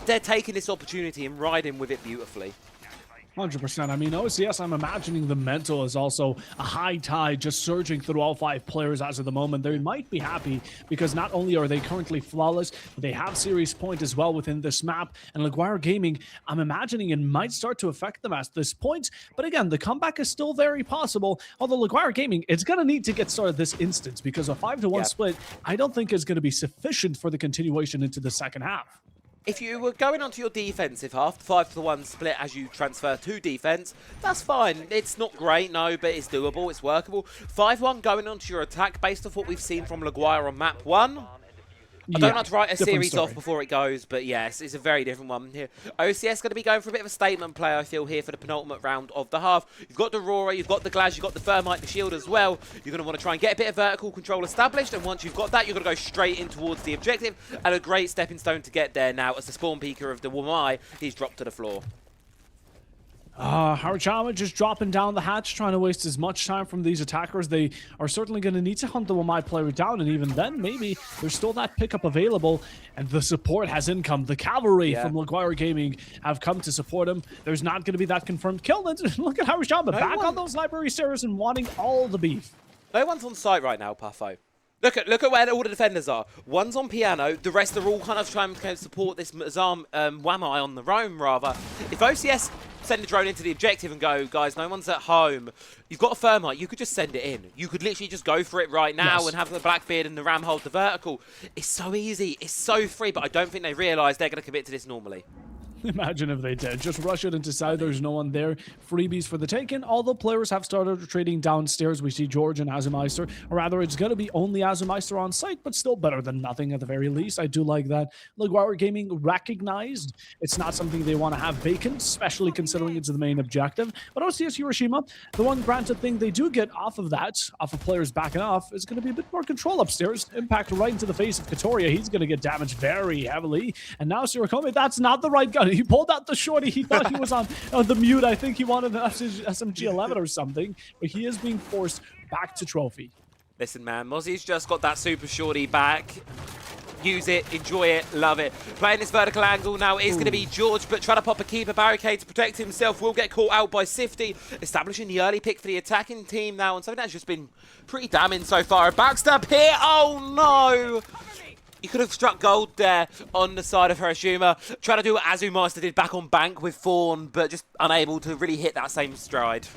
A: they're taking this opportunity and riding with it beautifully.
B: 100%. I mean, OCS, I'm imagining the mental is also a high tide just surging through all 5 players as of the moment. They might be happy because not only are they currently flawless, but they have series point as well within this map. And Loguire Gaming, I'm imagining it might start to affect them at this point. But again, the comeback is still very possible. Although Loguire Gaming, it's going to need to get started this instance because a 5-1 split, I don't think is going to be sufficient for the continuation into the second half.
A: If you were going onto your defensive half, 5-1 split as you transfer to defense, that's fine. It's not great, no, but it's doable, it's workable. 5-1 going onto your attack based off what we've seen from Loguire on map 1. I don't like to write a series off before it goes, but yes, it's a very different one here. OCS going to be going for a bit of a statement play, I feel, here for the penultimate round of the half. You've got the Aurora, you've got the Glaz, you've got the Thermite, the Shield as well. You're going to want to try and get a bit of vertical control established, and once you've got that, you're going to go straight in towards the objective, and a great stepping stone to get there now as the spawn peeker of the Wamai, he's dropped to the floor.
B: Hiroshima just dropping down the hatch, trying to waste as much time from these attackers. They are certainly going to need to hunt the Wamai player down, and even then, maybe there's still that pickup available, and the support has income. The cavalry from Loguire Gaming have come to support him. There's not going to be that confirmed kill. Look at Hiroshima back on those library stairs and wanting all the beef.
A: No one's on site right now, Puffo. Look at where all the defenders are. One's on piano, the rest are all kind of trying to support this Wamai on the roam, rather. If OCS send the drone into the objective and go, guys, no one's at home, you've got a Thermite, you could just send it in. You could literally just go for it right now and have the Blackbeard and the Ram hold the vertical. It's so easy, it's so free, but I don't think they realise they're going to commit to this normally.
B: Imagine if they did. Just rush it into side. There's no one there. Freebies for the taken. All the players have started retreating downstairs. We see George and Azumeister. Or rather, it's going to be only Azumeister on site, but still better than nothing at the very least. I do like that. Loguire Gaming recognized it's not something they want to have vacant, especially considering it's the main objective. But OCS Hiroshima, the one granted thing they do get off of that, off of players backing off, is going to be a bit more control upstairs. Impact right into the face of Katoria. He's going to get damaged very heavily. And now Sirakome, that's not the right gun. He pulled out the shorty. He thought he was on the mute. I think he wanted an SMG-11 or something, but he is being forced back to trophy.
A: Listen, man, Mozzie's just got that super shorty back. Use it, enjoy it, love it. Playing this vertical angle now is going to be George, but trying to pop a keeper barricade to protect himself. Will get caught out by Sifty, establishing the early pick for the attacking team now, and something that's just been pretty damning so far. A backstab here. Oh, no. You could have struck gold there on the side of Hiroshima. Trying to do what Azumeister did back on bank with Fawn, but just unable to really hit that same stride.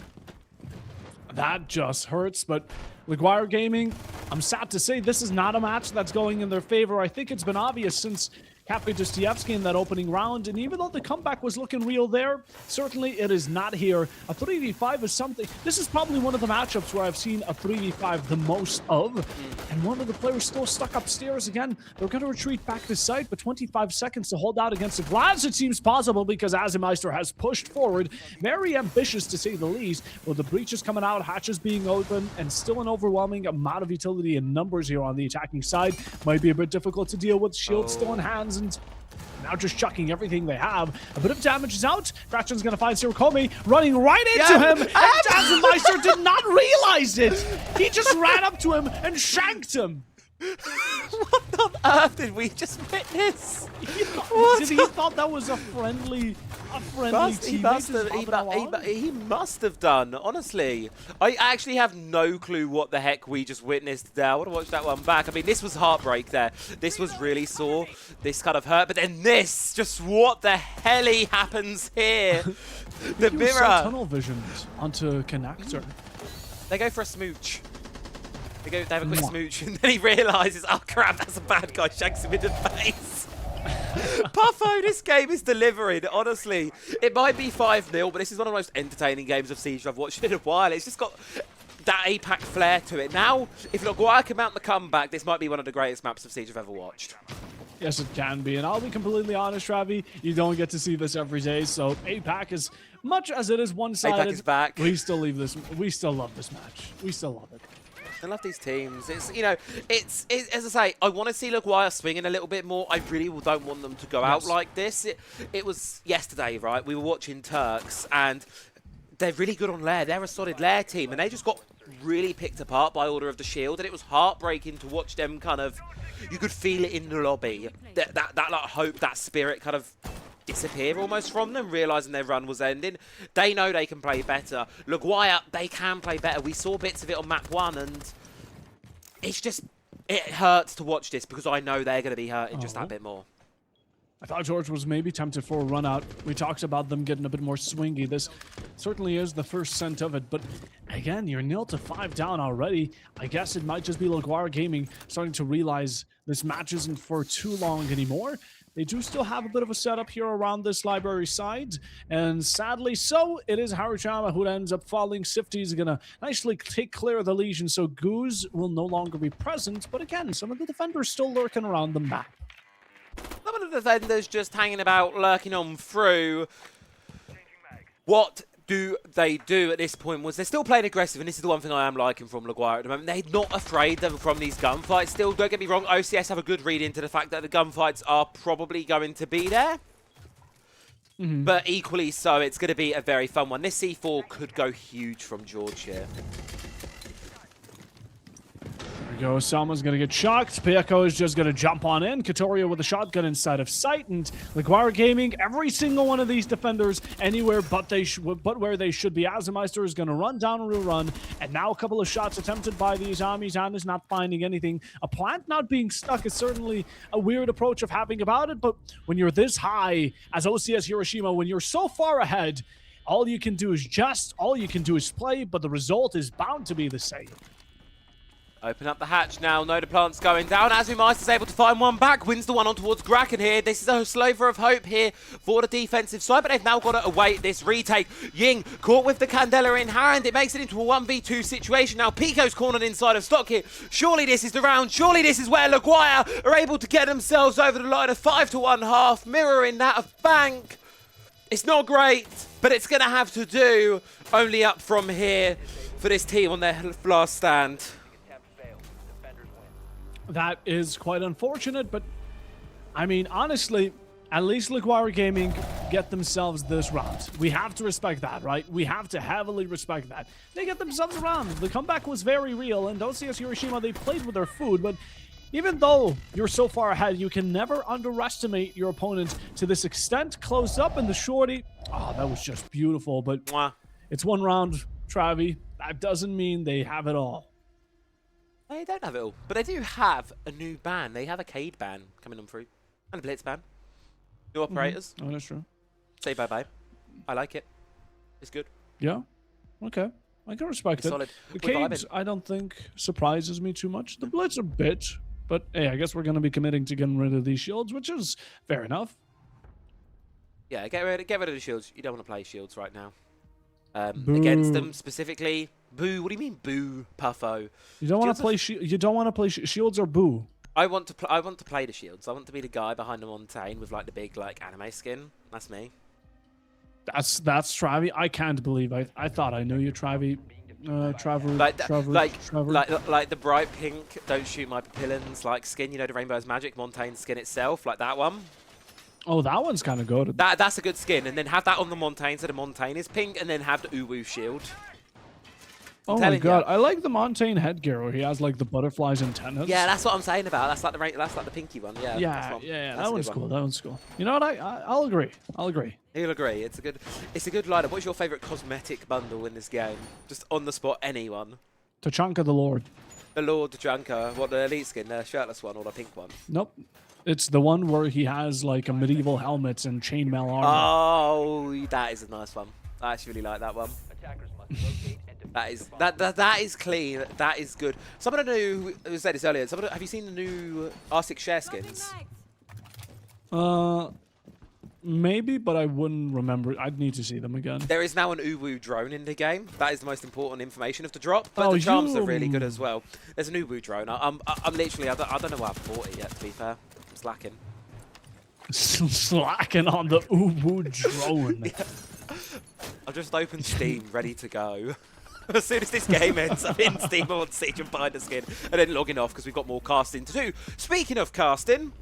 B: That just hurts, but Loguire Gaming, I'm sad to say this is not a match that's going in their favor. I think it's been obvious since Cafe Dostoevsky in that opening round, and even though the comeback was looking real there, certainly it is not here. A 3v5 is something, this is probably one of the matchups where I've seen a 3v5 the most of, and one of the players still stuck upstairs again. They're going to retreat back to site, but 25 seconds to hold out against the glass, it seems possible because Azimeister has pushed forward, very ambitious to say the least. Well, the breach is coming out, hatches being open, and still an overwhelming amount of utility and numbers here on the attacking side. Might be a bit difficult to deal with, shield still in hands, and now just chucking everything they have. A bit of damage is out. Kratchen's going to find Sirokomi running right into him, and Azimeister did not realize it. He just ran up to him and shanked him.
A: What on earth did we just witness? What?
B: He thought that was a friendly teammate.
A: He must have done, honestly. I actually have no clue what the heck we just witnessed there. I want to watch that one back. I mean, this was heartbreak there. This was really sore. This kind of hurt. But then this, just what the helly happens here? The mirror.
B: Tunnel vision onto connector.
A: They go for a smooch. They have a quick smooch, and then he realises, oh crap, that's a bad guy, shanks him in the face. Puffo, this game is delivering, honestly. It might be 5-0, but this is one of the most entertaining games of Siege I've watched in a while. It's just got that APAC flair to it. Now, if Loguire can mount the comeback, this might be one of the greatest maps of Siege I've ever watched.
B: Yes, it can be, and I'll be completely honest, Ravi, you don't get to see this every day, so APAC, as much as it is one-sided,
A: APAC is back.
B: We still love this match. We still love it.
A: I love these teams. It's, you know, it's as I say, I want to see Loguire swinging a little bit more. I really don't want them to go out like this. It was yesterday, right? We were watching Turks, and they're really good on Lair. They're a solid Lair team, and they just got really picked apart by Order of the Shield, and it was heartbreaking to watch them kind of, you could feel it in the lobby. That like hope, that spirit kind of disappear almost from them, realising their run was ending. They know they can play better. Loguire, they can play better. We saw bits of it on map 1, and it's just, it hurts to watch this because I know they're going to be hurting just that bit more.
B: I thought George was maybe tempted for a run out. We talked about them getting a bit more swingy. This certainly is the first scent of it, but again, you're 0-5 down already. I guess it might just be Loguire Gaming starting to realize this match isn't for too long anymore. They do still have a bit of a setup here around this library side, and sadly so, it is Hiroshima who ends up falling. Sifty is going to nicely take clear of the Legion, so Goose will no longer be present, but again, some of the defenders still lurking around the map.
A: Some of the defenders just hanging about, lurking on through. What do they do at this point? Was they're still playing aggressive, and this is the one thing I am liking from Loguire at the moment. They're not afraid from these gunfights. Still, don't get me wrong, OCS have a good read into the fact that the gunfights are probably going to be there. But equally so, it's going to be a very fun one. This C4 could go huge from George here.
B: There we go. Salma's going to get shocked. Pieko is just going to jump on in. Katoria with a shotgun inside of sight. And Loguire Gaming, every single one of these defenders anywhere but where they should be. Azimeister is going to run down a real run. And now a couple of shots attempted by these armies. And is not finding anything. A plant not being stuck is certainly a weird approach of having about it. But when you're this high as OCS Hiroshima, when you're so far ahead, all you can do is play. But the result is bound to be the same.
A: Open up the hatch now. Noda Plant's going down. Azimeister's able to find one back. Wins the one on towards Kraken here. This is a sliver of hope here for the defensive side, but they've now got to await this retake. Ying caught with the Candela in hand. It makes it into a 1v2 situation. Now Pico's cornered inside of stock here. Surely this is the round. Surely this is where Loguire are able to get themselves over the line of 5-1 half, mirroring that of Bank. It's not great, but it's going to have to do. Only up from here for this team on their last stand.
B: That is quite unfortunate, but I mean, honestly, at least Loguire Gaming get themselves this round. We have to respect that, right? We have to heavily respect that. They get themselves around. The comeback was very real, and OCS Hiroshima, they played with their food, but even though you're so far ahead, you can never underestimate your opponent to this extent. Close up in the shorty. Oh, that was just beautiful, but it's one round, Travi. That doesn't mean they have it all.
A: They don't have it all, but they do have a new ban. They have a Cade ban coming on through, and a Blitz ban. New operators.
B: Oh, that's true.
A: Say bye-bye. I like it. It's good.
B: Yeah. Okay. I can respect it.
A: Solid.
B: The Cade, I don't think, surprises me too much. The Blitz a bit, But hey, I guess we're going to be committing to getting rid of these shields, which is fair enough.
A: Yeah, get rid of the shields. You don't want to play shields right now. Against them specifically. Boo. What do you mean, boo, Puffo?
B: You don't want to play. You don't want to play shields or boo.
A: I want to play the shields. I want to be the guy behind the mountain with like the big like anime skin. That's me.
B: That's Travi. I can't believe I thought I knew you, Travi. Trevor,
A: like
B: Trevor.
A: the bright pink "Don't Shoot My Pupillins" like skin. You know, the Rainbow's Magic Montaigne skin itself, like that one.
B: Oh, that one's kind of good.
A: That's a good skin, and then have that on the Montaigne, so the Montaigne is pink, and then have the Uwu shield.
B: Oh my god, I like the Montaigne headgear where he has like the butterflies and antennas.
A: Yeah, that's what I'm saying about. That's like the pinky one. Yeah.
B: Yeah. That one's cool. That one's cool. You know what? I'll agree. I'll agree.
A: You'll agree. It's a good lineup. What's your favorite cosmetic bundle in this game? Just on the spot, anyone.
B: Tachanka the Lord.
A: The Lord Tachanka. What, the elite skin, the shirtless one, or the pink one?
B: Nope. It's the one where he has like a medieval helmet and chainmail armor.
A: Oh, that is a nice one. I actually really like that one. That is clean. That is good. Someone who said this earlier. Have you seen the new R6 share skins?
B: Maybe, but I wouldn't remember. I'd need to see them again.
A: There is now an Uwu drone in the game. That is the most important information of the drop. But the charms are really good as well. There's an Uwu drone. I'm literally. I don't know why I've bought it yet. To be fair, I'm slacking.
B: Slacking on the Uwu drone.
A: I've just opened Steam, ready to go. As soon as this game ends, I'm in Steam on Siege and buying the skin, and then logging off because we've got more casting to do. Speaking of casting,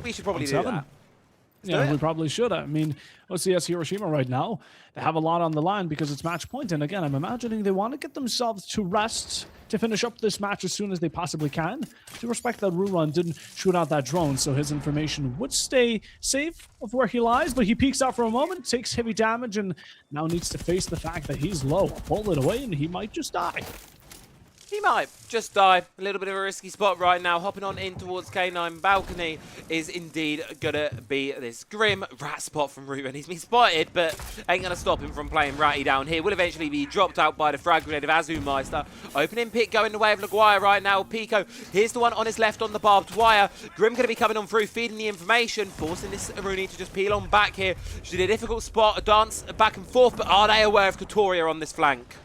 A: we should probably do that.
B: Yeah, we probably should. I mean, OCS Hiroshima right now, they have a lot on the line because it's match point. And again, I'm imagining they want to get themselves to rest to finish up this match as soon as they possibly can. To respect that Rurun didn't shoot out that drone, so his information would stay safe of where he lies. But he peeks out for a moment, takes heavy damage, and now needs to face the fact that he's low. Pull it away, and he might just die.
A: He might just die. A little bit of a risky spot right now. Hopping on in towards K9 balcony is indeed going to be this grim rat spot from Ruben. He's been spotted, but ain't going to stop him from playing ratty down here. Will eventually be dropped out by the frag grenade of Azumeister. Opening pick going the way of Loguire right now. Pico, here's the one on his left on the barbed wire. Grim going to be coming on through, feeding the information, forcing this Aruni to just peel on back here. She did a difficult spot, a dance back and forth, but are they aware of Katoria on this flank?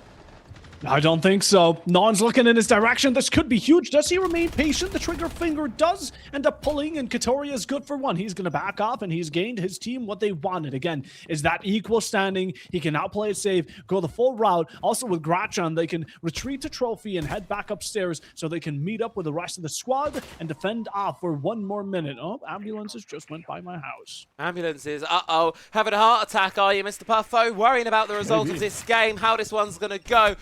B: I don't think so. No one's looking in his direction. This could be huge. Does he remain patient? The trigger finger does end up pulling, and Katoria is good for one. He's going to back off, and he's gained his team what they wanted. Again, is that equal standing. He can now play it safe, go the full route. Also with Grachan, they can retreat to trophy and head back upstairs so they can meet up with the rest of the squad and defend off for one more minute. Oh, ambulances just went by my house.
A: Ambulances, uh-oh. Having a heart attack, are you, Mr. Puffo? Worrying about the result of this game, how this one's going to go.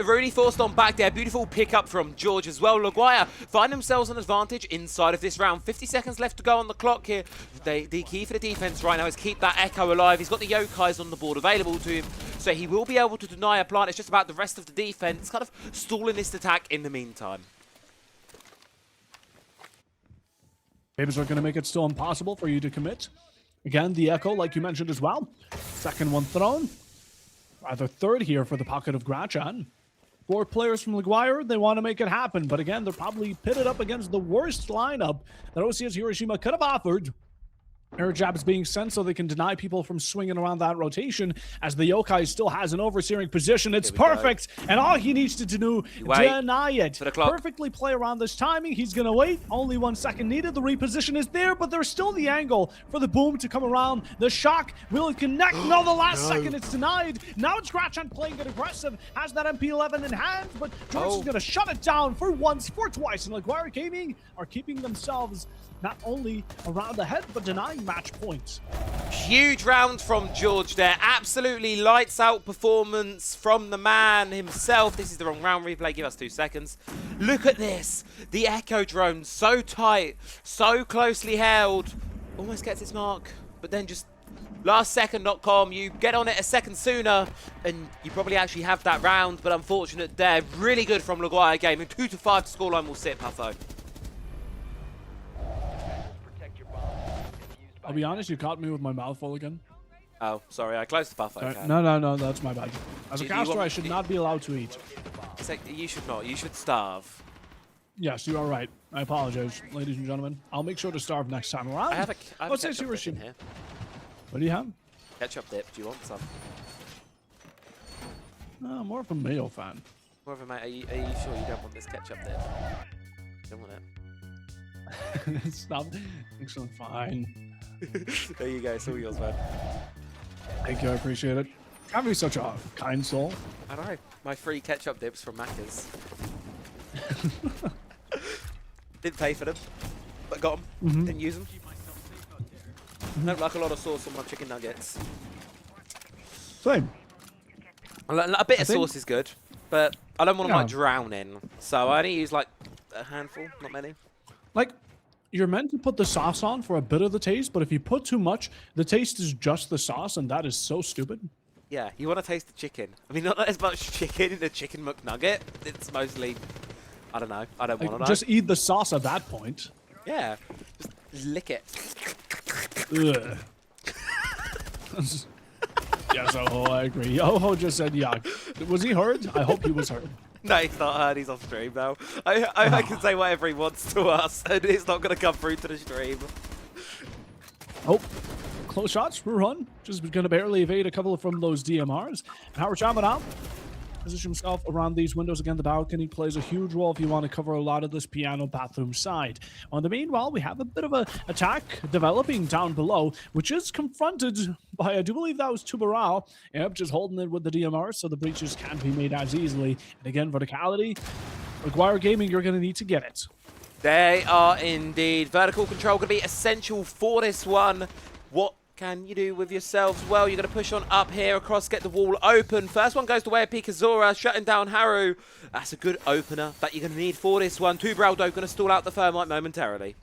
A: Rooney forced on back there. Beautiful pickup from George as well. Loguire find themselves an advantage inside of this round. 50 seconds left to go on the clock here. The key for the defense right now is keep that Echo alive. He's got the Yokais on the board available to him, so he will be able to deny a plant. It's just about the rest of the defense kind of stalling this attack in the meantime.
B: Babes are going to make it still impossible for you to commit. Again, the Echo, like you mentioned as well. Second one thrown. Rather third here for the pocket of Grachan. 4 players from Loguire, they want to make it happen. But again, they're probably pitted up against the worst lineup that OCS Hiroshima could have offered. Air jabs being sent so they can deny people from swinging around that rotation, as the Yokai still has an overseering position. It's perfect, and all he needs to do, deny it. Perfectly play around this timing. He's going to wait. Only 1 second needed. The reposition is there, but there's still the angle for the boom to come around. The shock, will it connect? No, the last second it's denied. Now it's Grachan playing it aggressive, has that MP11 in hand, but George is going to shut it down for once, for twice, and Loguire Gaming are keeping themselves not only around the head, but denying match points.
A: Huge round from George there. Absolutely lights out performance from the man himself. This is the wrong round replay. Give us 2 seconds. Look at this. The Echo drone so tight, so closely held. Almost gets its mark, but then just LastSecond.com, you get on it a second sooner, and you probably actually have that round, but unfortunate there. Really good from Loguire Gaming. 2-5 to scoreline will sit, Puffo.
B: I'll be honest, you caught me with my mouth full again.
A: Oh, sorry, I closed the Puffo.
B: No, that's my bad. As a caster, I should not be allowed to eat.
A: It's like, you should not. You should starve.
B: Yes, you are right. I apologize, ladies and gentlemen. I'll make sure to starve next time around.
A: I have a
B: What's
A: ketchup
B: this
A: dip in here.
B: What do you have?
A: Ketchup dip. Do you want some?
B: More of a mayo fan.
A: More of a mate. Are you sure you don't want this ketchup dip? You don't want it.
B: Stop. Excellent. Fine.
A: There you go. It's all yours, man.
B: Thank you. I appreciate it. Can't be such a kind soul.
A: I know. My free ketchup dips from Macca's. Didn't pay for them, but got them. Didn't use them. I don't like a lot of sauce on my chicken nuggets.
B: Same.
A: A bit of sauce is good, but I don't want them like drowning. So I only use like a handful, not many.
B: Like, you're meant to put the sauce on for a bit of the taste, but if you put too much, the taste is just the sauce, and that is so stupid.
A: Yeah, you want to taste the chicken. I mean, not as much chicken in a chicken McNugget. It's mostly, I don't know. I don't want to know.
B: Just eat the sauce at that point.
A: Yeah, just lick it.
B: Ugh. Yes, I agree. Yoho just said yuck. Was he heard? I hope he was heard.
A: No, he's not heard. He's off stream now. I can say whatever he wants to us, and it's not going to come through to the stream.
B: Oh, close shots. We're run. Just going to barely evade a couple from those DMRs. And Howard Chapman out. Position himself around these windows. Again, the balcony plays a huge role if you want to cover a lot of this piano bathroom side. On the meanwhile, we have a bit of an attack developing down below, which is confronted by, I do believe that was Tubarao. Yep, just holding it with the DMR, so the breaches can't be made as easily. And again, verticality, Loguire Gaming, you're going to need to get it.
A: They are indeed. Vertical control going to be essential for this one. What can you do with yourselves? Well, you're going to push on up here across, get the wall open. First one goes the way of Pikazora, shutting down Haru. That's a good opener that you're going to need for this one. Tubarao going to stall out the Thermite momentarily.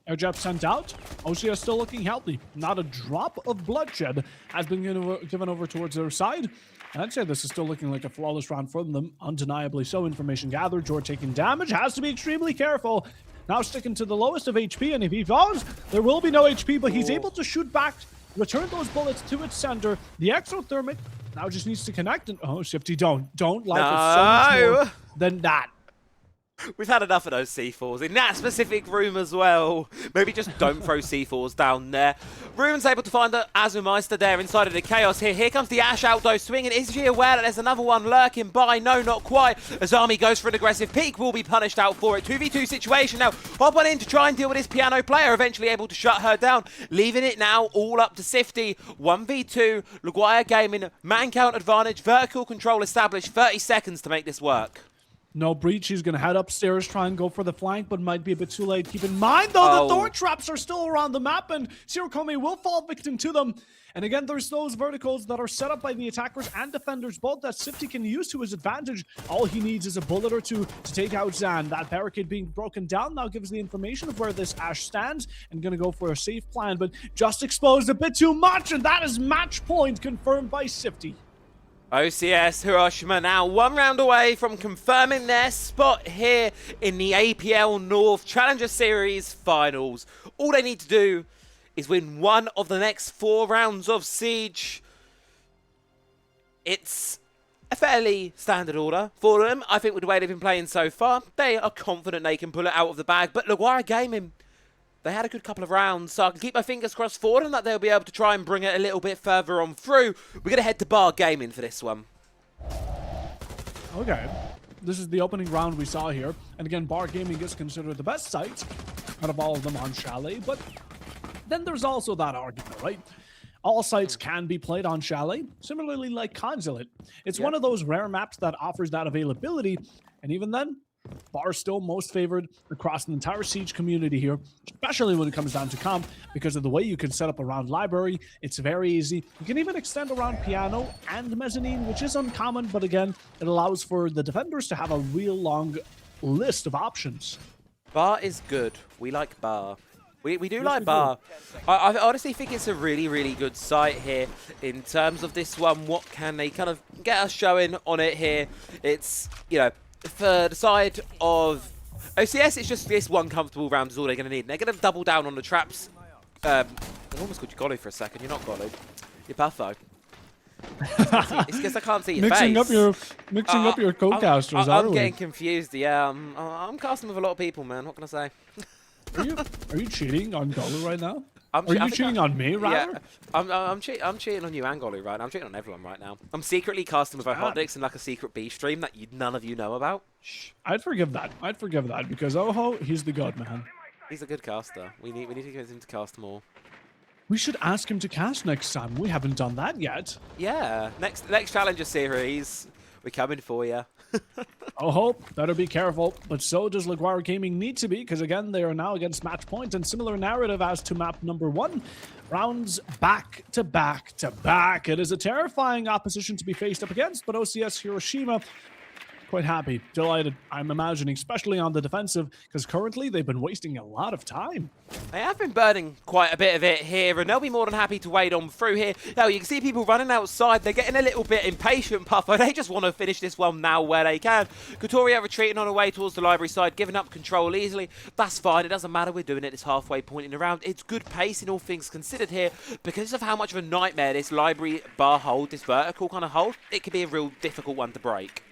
B: Air jab sent out. OCS still looking healthy. Not a drop of bloodshed has been given over towards their side. And I'd say this is still looking like a flawless round for them. Undeniably so. Information gathered. George taking damage. Has to be extremely careful. Now sticking to the lowest of HP. And if he falls, there will be no HP. But he's able to shoot back, return those bullets to its center. The exothermic now just needs to connect. And oh, Shifty, don't like it so much more than that.
A: We've had enough of those C4s in that specific room as well. Maybe just don't throw C4s down there. Ruben's able to find the Azumeister there inside of the chaos here. Here comes the Ash out though, swinging. Is she aware that there's another one lurking by? No, not quite. Azami goes for an aggressive peek, will be punished out for it. 2v2 situation now. Hop on in to try and deal with this piano player, eventually able to shut her down. Leaving it now all up to Sifty. 1v2, Loguire Gaming, man count advantage, vertical control established. 30 seconds to make this work.
B: No breach. He's going to head upstairs, try and go for the flank, but might be a bit too late. Keep in mind, though, the thorn traps are still around the map, and Sirokome will fall victim to them. And again, there's those verticals that are set up by the attackers and defenders, both that Sifty can use to his advantage. All he needs is a bullet or two to take out Zan. That barricade being broken down now gives the information of where this Ash stands, and going to go for a safe plan, but just exposed a bit too much, and that is match point confirmed by Sifty.
A: OCS Hiroshima now 1 round away from confirming their spot here in the APL North Challenger Series Finals. All they need to do is win one of the next 4 rounds of Siege. It's a fairly standard order for them. I think with the way they've been playing so far, they are confident they can pull it out of the bag. But Loguire Gaming, they had a good couple of rounds, so I can keep my fingers crossed for them that they'll be able to try and bring it a little bit further on through. We're going to head to Bar Gaming for this one.
B: Okay. This is the opening round we saw here. And again, Bar Gaming is considered the best site out of all of them on Chalet. But then there's also that argument, right? All sites can be played on Chalet, similarly like Consulate. It's one of those rare maps that offers that availability. And even then, Bar is still most favored across the entire Siege community here, especially when it comes down to comp, because of the way you can set up a round library. It's very easy. You can even extend around piano and mezzanine, which is uncommon, but again, it allows for the defenders to have a real long list of options.
A: Bar is good. We like Bar. We do like Bar. I honestly think it's a really, really good site here in terms of this one. What can they kind of get us showing on it here? It's, you know, for the side of OCS, it's just this one comfortable round is all they're going to need. And they're going to double down on the traps. I almost called you Golly for a second. You're not Golly. You're Buffo. It's because I can't see your face.
B: Mixing up your co-casters,
A: I'm getting confused. Yeah, I'm casting with a lot of people, man. What can I say?
B: Are you cheating on Golu right now?
A: Are
B: you cheating on me, rather?
A: Yeah, I'm cheating on you and Golu right now. I'm cheating on everyone right now. I'm secretly casting with our hotdicks in like a secret B stream that none of you know about. Shh.
B: I'd forgive that. Because Oho, he's the god, man.
A: He's a good caster. We need to convince him to cast more.
B: We should ask him to cast next time. We haven't done that yet.
A: Yeah, next Challenger series, we're coming for you.
B: Oh, better be careful. But so does Loguire Gaming need to be, because again, they are now against match point and similar narrative as to map number 1. Rounds back to back to back. It is a terrifying opposition to be faced up against, but OCS Hiroshima quite happy, delighted, I'm imagining, especially on the defensive, because currently they've been wasting a lot of time.
A: They have been burning quite a bit of it here, and they'll be more than happy to wade on through here. Now, you can see people running outside. They're getting a little bit impatient, Puffer. They just want to finish this one now where they can. Katoria retreating on her way towards the library side, giving up control easily. That's fine. It doesn't matter. We're doing it this halfway point in the round. It's good pace in all things considered here because of how much of a nightmare this library bar hold, this vertical kind of hold, it could be a real difficult one to break.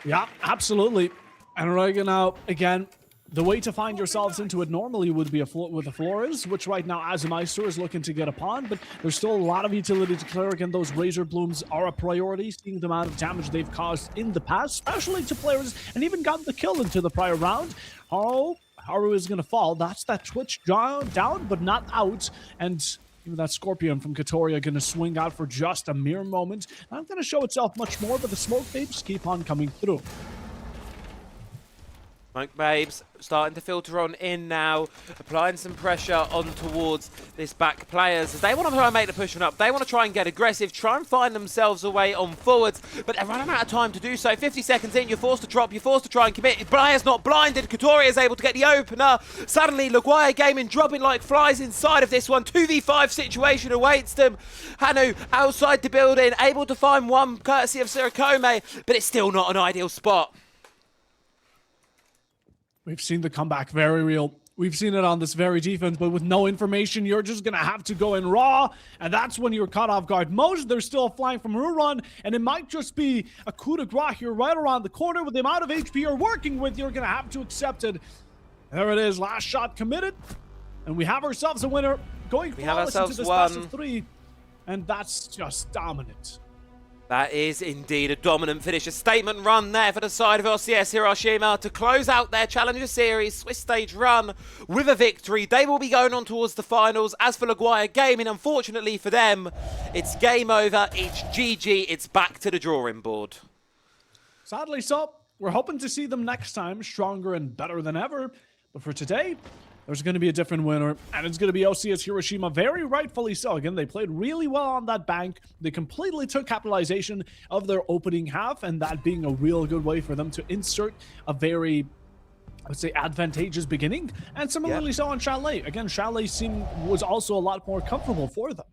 B: Yeah, absolutely. And right now, again, the way to find yourselves into it normally would be with a Flores, which right now Azumeister is looking to get upon, but there's still a lot of utility to Cleric, and those Razor Blooms are a priority, seeing the amount of damage they've caused in the past, especially to players, and even gotten the kill into the prior round. Haru is going to fall. That's that Twitch down, but not out, and even that Scorpion from Katoria going to swing out for just a mere moment. Not going to show itself much more, but the smoke babes keep on coming through.
A: Smoke babes starting to filter on in now, applying some pressure on towards this back players as they want to try and make the push on up. They want to try and get aggressive, try and find themselves a way on forwards, but they're running out of time to do so. 50 seconds in, you're forced to drop, you're forced to try and commit. Player's not blinded, Katoria is able to get the opener. Suddenly, Loguire Gaming dropping like flies inside of this one. 2v5 situation awaits them. Hanu outside the building, able to find one courtesy of Sirakome, but it's still not an ideal spot.
B: We've seen the comeback very real. We've seen it on this very defense, but with no information, you're just going to have to go in raw, and that's when you're caught off guard. Most, they're still flying from Ruron, and it might just be a coup de grace here right around the corner. With the amount of HP you're working with, you're going to have to accept it. There it is, last shot committed, and we have ourselves a winner. Going flawless into this best of 3, and that's just dominant.
A: That is indeed a dominant finish. A statement run there for the side of OCS Hiroshima to close out their Challenger Series Swiss stage run with a victory. They will be going on towards the finals. As for Loguire Gaming, unfortunately for them, it's game over. It's GG. It's back to the drawing board.
B: Sadly so. We're hoping to see them next time, stronger and better than ever. But for today, there's going to be a different winner, and it's going to be OCS Hiroshima, very rightfully so. Again, they played really well on that bank. They completely took capitalization of their opening half, and that being a real good way for them to insert a very, I would say, advantageous beginning. And similarly so on Chalet. Again, Chalet was also a lot more comfortable for them.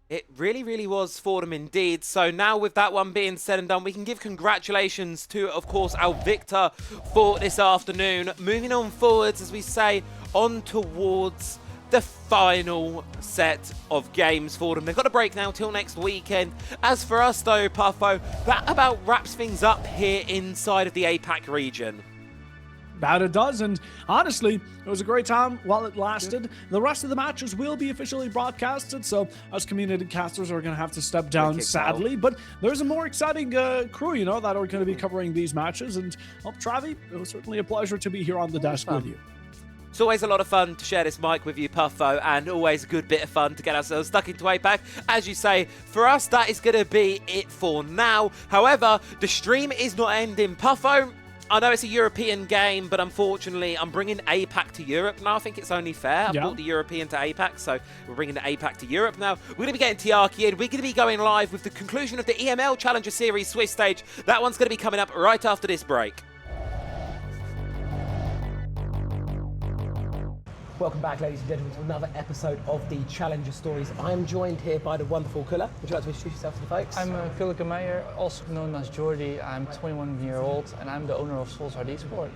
A: It really, really was for them indeed. So now with that one being said and done, we can give congratulations to, of course, our victor for this afternoon. Moving on forwards, as we say, on towards the final set of games for them. They've got a break now till next weekend. As for us though, Puffo, that about wraps things up here inside of the APAC region.
B: That it does, and honestly, it was a great time while it lasted. The rest of the matches will be officially broadcasted, so us community casters are going to have to step down, sadly. But there's a more exciting crew, you know, that are going to be covering these matches. And, well, Travi, it was certainly a pleasure to be here on the desk with you.
A: It's always a lot of fun to share this mic with you, Puffo, and always a good bit of fun to get ourselves stuck into APAC. As you say, for us, that is going to be it for now. However, the stream is not ending. Puffo, I know it's a European game, but unfortunately, I'm bringing APAC to Europe now. I think it's only fair. I brought the European to APAC, so we're bringing the APAC to Europe now. We're going to be getting Tiaki in. We're going to be going live with the conclusion of the EML Challenger Series Swiss stage. That one's going to be coming up right after this break.
C: Welcome back, ladies and gentlemen, to another episode of the Challenger Stories. I am joined here by the wonderful Kula. Would you like to introduce yourself to the folks?
D: I'm Kula Meyer, also known as Jordi. I'm 21 years old and I'm the owner of Soulshard Esports.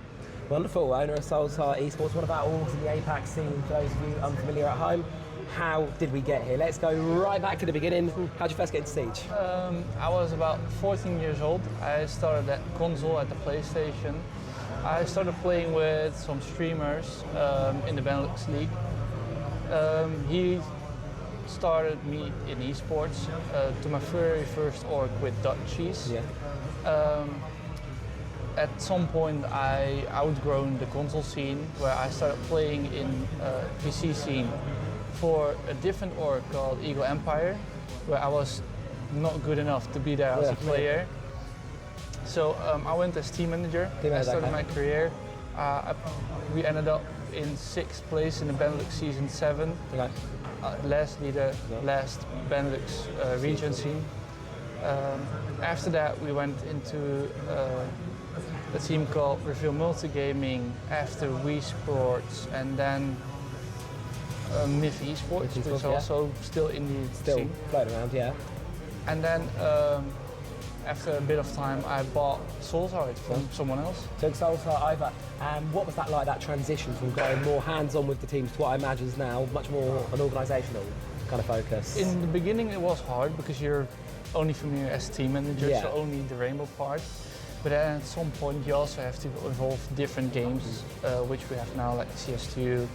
C: Wonderful, owner of Soulshard Esports, one of our orgs in the APAC scene. For those of you unfamiliar at home, how did we get here? Let's go right back to the beginning. How'd you first get into Siege?
D: I was about 14 years old. I started at console at the PlayStation. I started playing with some streamers in the Benelux League. He started me in esports to my very first org with Dutchies.
C: Yeah.
D: At some point I outgrown the console scene where I started playing in PC scene for a different org called Eagle Empire, where I was not good enough to be there as a player. So I went as team manager. I started my career. We ended up in 6th place in the Benelux season 7.
C: Okay.
D: Last leader, last Benelux region scene. After that, we went into a team called Reveal Multigaming, after Wii Sports, and then MIF Esports, which is also still in the scene.
C: Floating around, yeah.
D: And then after a bit of time, I bought Soulside from someone else.
C: Took Soulside over. And what was that like, that transition from going more hands-on with the teams to what I imagine is now much more an organisational kind of focus?
D: In the beginning, it was hard because you're only familiar as team manager, so only the Rainbow part. But then at some point, you also have to involve different games, which we have now, like CS2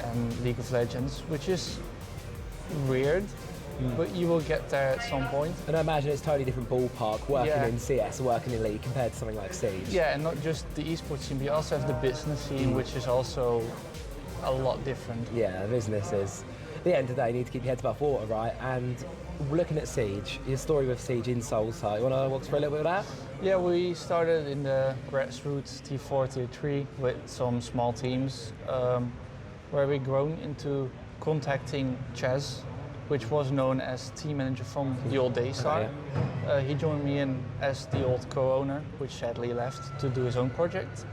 D: and League of Legends, which is weird. But you will get there at some point.
C: And I imagine it's a totally different ballpark working in CS, working in League compared to something like Siege.
D: Yeah, and not just the esports scene, but you also have the business scene, which is also a lot different.
C: Yeah, business is. At the end of the day, you need to keep your heads above water, right? And looking at Siege, your story with Siege in Soulside, you want to walk through a little bit of that?
D: Yeah, we started in the grassroots T4, T3 with some small teams, where we grown into contacting Chaz, which was known as team manager from the old Daystar. He joined me in as the old co-owner, which sadly left to do his own project.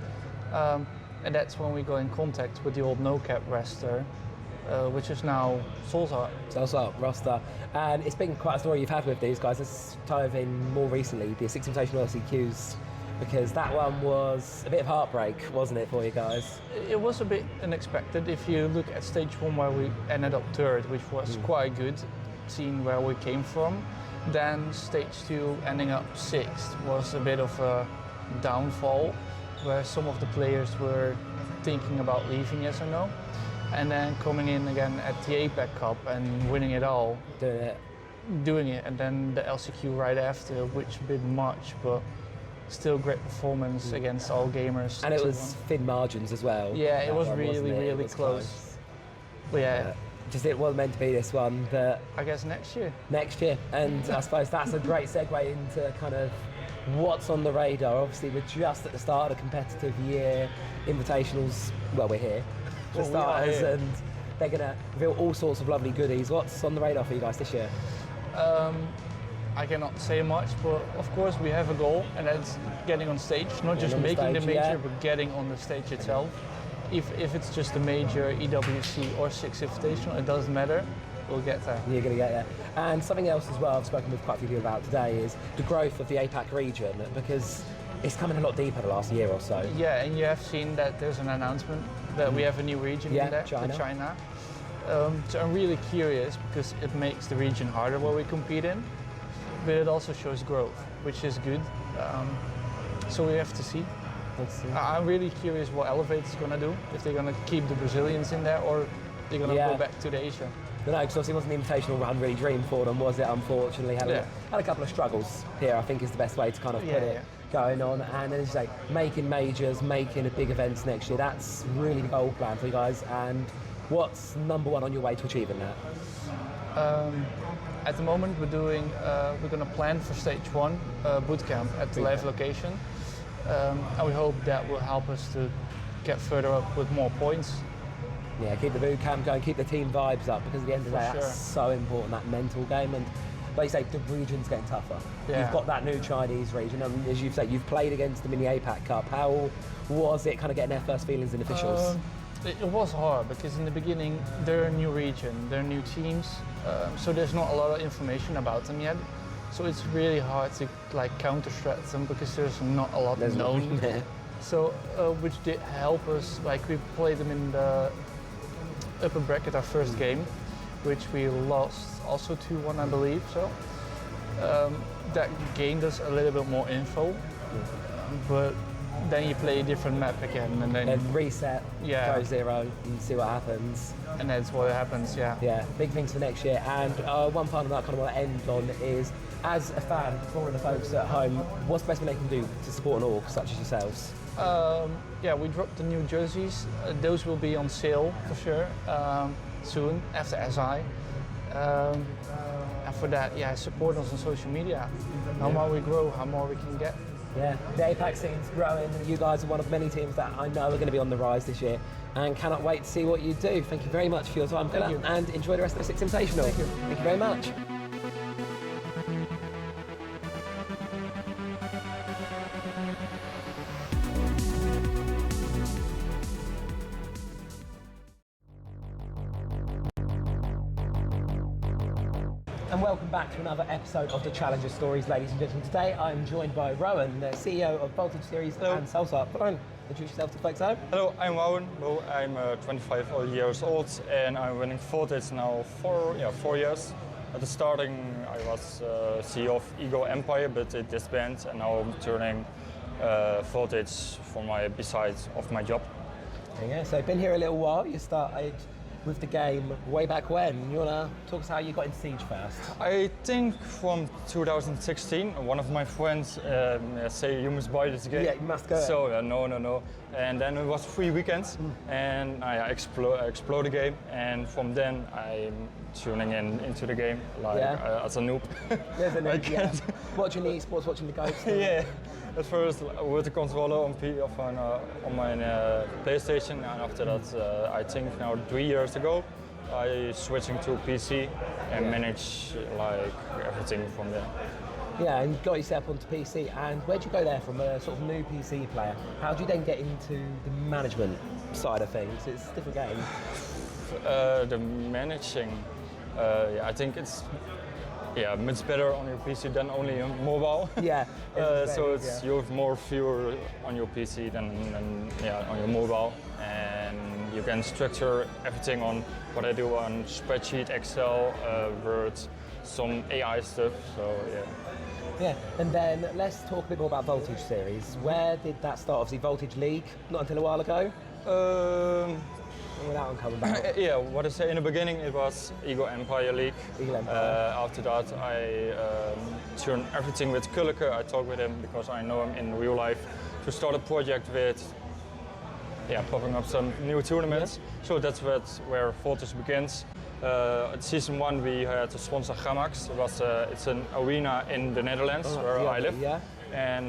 D: And that's when we got in contact with the old no-cap roster, which is now Soulside.
C: Soulside roster. And it's been quite a story you've had with these guys. Let's dive in more recently, the 6 Invitational LCQs, because that one was a bit of heartbreak, wasn't it, for you guys?
D: It was a bit unexpected. If you look at stage 1 where we ended up 3rd, which was quite good, seeing where we came from, then stage 2 ending up 6th was a bit of a downfall, where some of the players were thinking about leaving, yes or no, and then coming in again at the APAC Cup and winning it all. Doing it, and then the LCQ right after, which a bit much, but still great performance against all gamers.
C: And it was thin margins as well.
D: Yeah, it was really close. But yeah.
C: Just it wasn't meant to be this one, but
D: I guess next year.
C: Next year, and I suppose that's a great segue into kind of what's on the radar. Obviously, we're just at the start of a competitive year. Invitationals, well, we're here for starters, and they're going to reveal all sorts of lovely goodies. What's on the radar for you guys this year?
D: I cannot say much, but of course we have a goal, and that's getting on stage. Not just making the major, but getting on the stage itself. If it's just a major, EWC or 6 Invitational, it doesn't matter. We'll get there.
C: You're going to get there. And something else as well I've spoken with quite a few people about today is the growth of the APAC region, because it's coming a lot deeper the last year or so.
D: Yeah, and you have seen that there's an announcement that we have a new region in there, China. So I'm really curious because it makes the region harder where we compete in, but it also shows growth, which is good. So we have to see. I'm really curious what Elevate is going to do, if they're going to keep the Brazilians in there or they're going to go back to the Asia.
C: No, because obviously it wasn't the invitational run really dream for them, was it? Unfortunately, had a couple of struggles here, I think is the best way to kind of put it, going on. And as you say, making majors, making a big events next year, that's really the goal plan for you guys. And what's number one on your way to achieving that?
D: At the moment, we're going to plan for stage 1 boot camp at the live location. And we hope that will help us to get further up with more points.
C: Yeah, keep the boot camp going, keep the team vibes up, because at the end of the day, that's so important, that mental game. And like you say, the region's getting tougher. You've got that new Chinese region, and as you've said, you've played against them in the APAC Cup. How was it kind of getting their first feelings in officials?
D: It was hard, because in the beginning, they're a new region, they're new teams, so there's not a lot of information about them yet. So it's really hard to like counter-strat them, because there's not a lot known. So, which did help us, like we played them in the upper bracket our first game, which we lost also 2-1, I believe. So that gained us a little bit more info, but then you play a different map again, and then
C: reset,
D: yeah,
C: go 0, and see what happens.
D: And that's what happens. Yeah.
C: Yeah, big things for next year. And one final note I kind of want to end on is, as a fan, for all of the folks at home, what's the best thing they can do to support an org such as yourselves?
D: Yeah, we dropped the new jerseys. Those will be on sale for sure soon after SI. And for that, yeah, support us on social media. How more we grow, how more we can get.
C: Yeah, the APAC scene's growing. You guys are one of many teams that I know are going to be on the rise this year, and cannot wait to see what you do. Thank you very much for your time, Philip, and enjoy the rest of the Six Invitational.
D: Thank you.
C: Thank you very much. And welcome back to another episode of the Challenger Stories, ladies and gentlemen. Today I'm joined by Rowan, the CEO of Voltage Series and Salsa. Rowan, introduce yourself to folks at home.
E: Hello, I'm Rowan. Well, I'm 25 years old and I'm running Voltage now for 4 years. At the starting, I was CEO of Ego Empire, but it disbanded, and now I'm turning Voltage for my besides of my job.
C: Yeah, so been here a little while. You started with the game way back when. You wanna talk us how you got into Siege first?
E: I think from 2016, one of my friends say you must buy this game.
C: Yeah, you must go.
E: So no. And then it was 3 weekends, and I explore the game, and from then I'm tuning into the game like as a noob.
C: There's a noob, yeah. Watching the esports, watching the goats.
E: Yeah. At first with the controller on my PlayStation, and after that, I think now 3 years ago, I switching to PC and manage like everything from there.
C: Yeah, and you got yourself onto PC. And where'd you go there from a sort of new PC player? How do you then get into the management side of things? It's a different game.
E: The managing, I think it's much better on your PC than only on mobile.
C: Yeah.
E: So it's you have more viewer on your PC than on your mobile, and you can structure everything on what I do on spreadsheet, Excel, Word, some AI stuff. So yeah.
C: Yeah, and then let's talk a bit more about Voltage Series. Where did that start? Obviously, Voltage League, not until a while ago. That one coming back.
E: Yeah, what I say in the beginning, it was Ego Empire League.
C: Eagle Empire.
E: After that, I turned everything with Kulke. I talked with him because I know him in real life to start a project with popping up some new tournaments. Yeah. So that's where Voltage begins. At season 1, we had to sponsor Gamax. It's an arena in the Netherlands where I live.
C: Yeah.
E: And